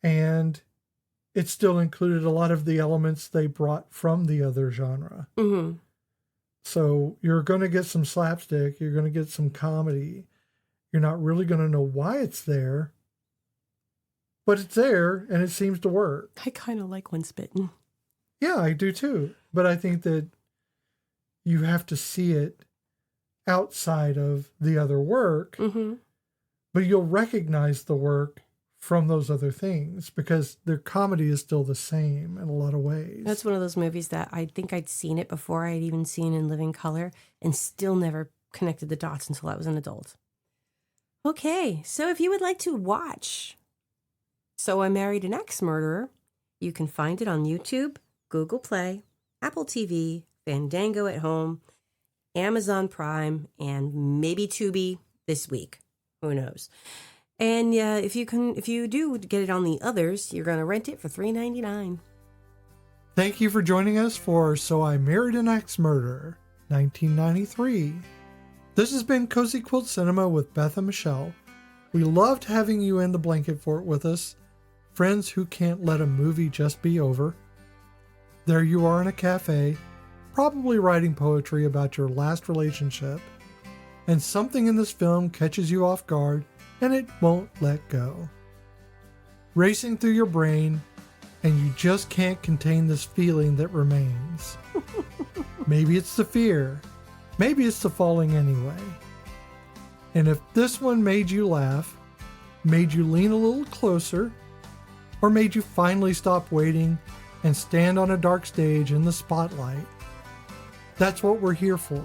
And it still included a lot of the elements they brought from the other genre. Mm-hmm. So you're going to get some slapstick. You're going to get some comedy. You're not really going to know why it's there. But it's there, and it seems to work. I kind of like Once Bitten. Yeah, I do too. But I think that you have to see it outside of the other work. Mm-hmm. But you'll recognize the work from those other things because their comedy is still the same in a lot of ways. That's one of those movies that I think I'd seen it before I'd even seen in living color and still never connected the dots until I was an adult. Okay, so if you would like to watch So I Married an Ex-Murderer, you can find it on YouTube, Google Play, Apple TV, Fandango at Home, Amazon Prime, and maybe Tubi this week. Who knows? And if you do get it on the others, you're going to rent it for $3.99. Thank you for joining us for So I Married an Ex-Murderer, 1993. This has been Cozy Quilt Cinema with Beth and Michelle. We loved having you in the blanket fort with us, friends who can't let a movie just be over. There you are in a cafe, probably writing poetry about your last relationship, and something in this film catches you off guard and it won't let go. Racing through your brain, and you just can't contain this feeling that remains. Maybe it's the fear. Maybe it's the falling anyway. And if this one made you laugh, made you lean a little closer, or made you finally stop waiting and stand on a dark stage in the spotlight. That's what we're here for,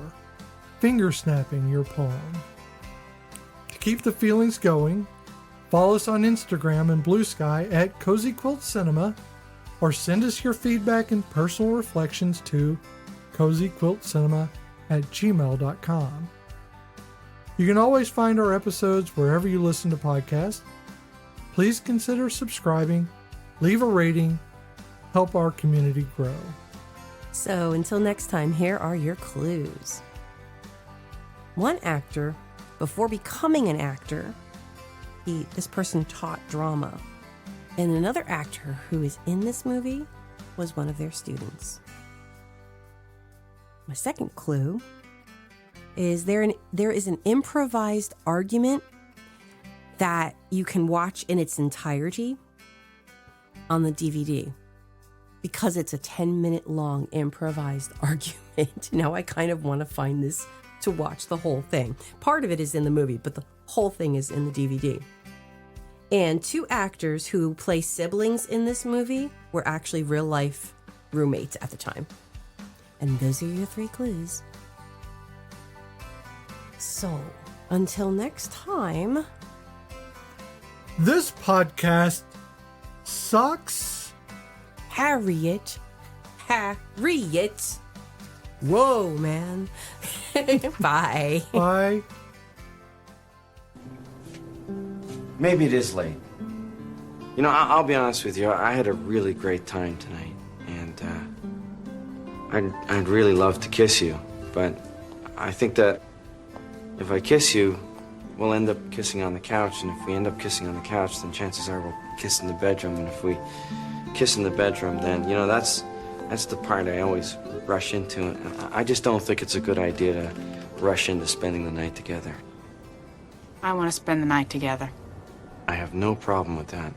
finger snapping your poem. To keep the feelings going, follow us on Instagram and Blue Sky at Cozy Quilt Cinema, or send us your feedback and personal reflections to cozyquiltcinema@gmail.com. You can always find our episodes wherever you listen to podcasts. Please consider subscribing, leave a rating, help our community grow. So until next time, here are your clues. One actor, before becoming an actor, this person taught drama. And another actor who is in this movie was one of their students. My second clue is there is an improvised argument that you can watch in its entirety on the DVD because it's a 10-minute long improvised argument. Now I kind of want to find this to watch the whole thing. Part of it is in the movie, but the whole thing is in the DVD. And two actors who play siblings in this movie were actually real-life roommates at the time. And those are your three clues. So, until next time... This podcast sucks. Harriet. Whoa, man. Bye. Bye. Maybe it is late. You know, I'll be honest with you. I had a really great time tonight, and I'd really love to kiss you, but I think that if I kiss you, we'll end up kissing on the couch, and if we end up kissing on the couch, then chances are we'll kiss in the bedroom, and if we kiss in the bedroom, then, you know, that's the part I always rush into, and I just don't think it's a good idea to rush into spending the night together. I want to spend the night together. I have no problem with that.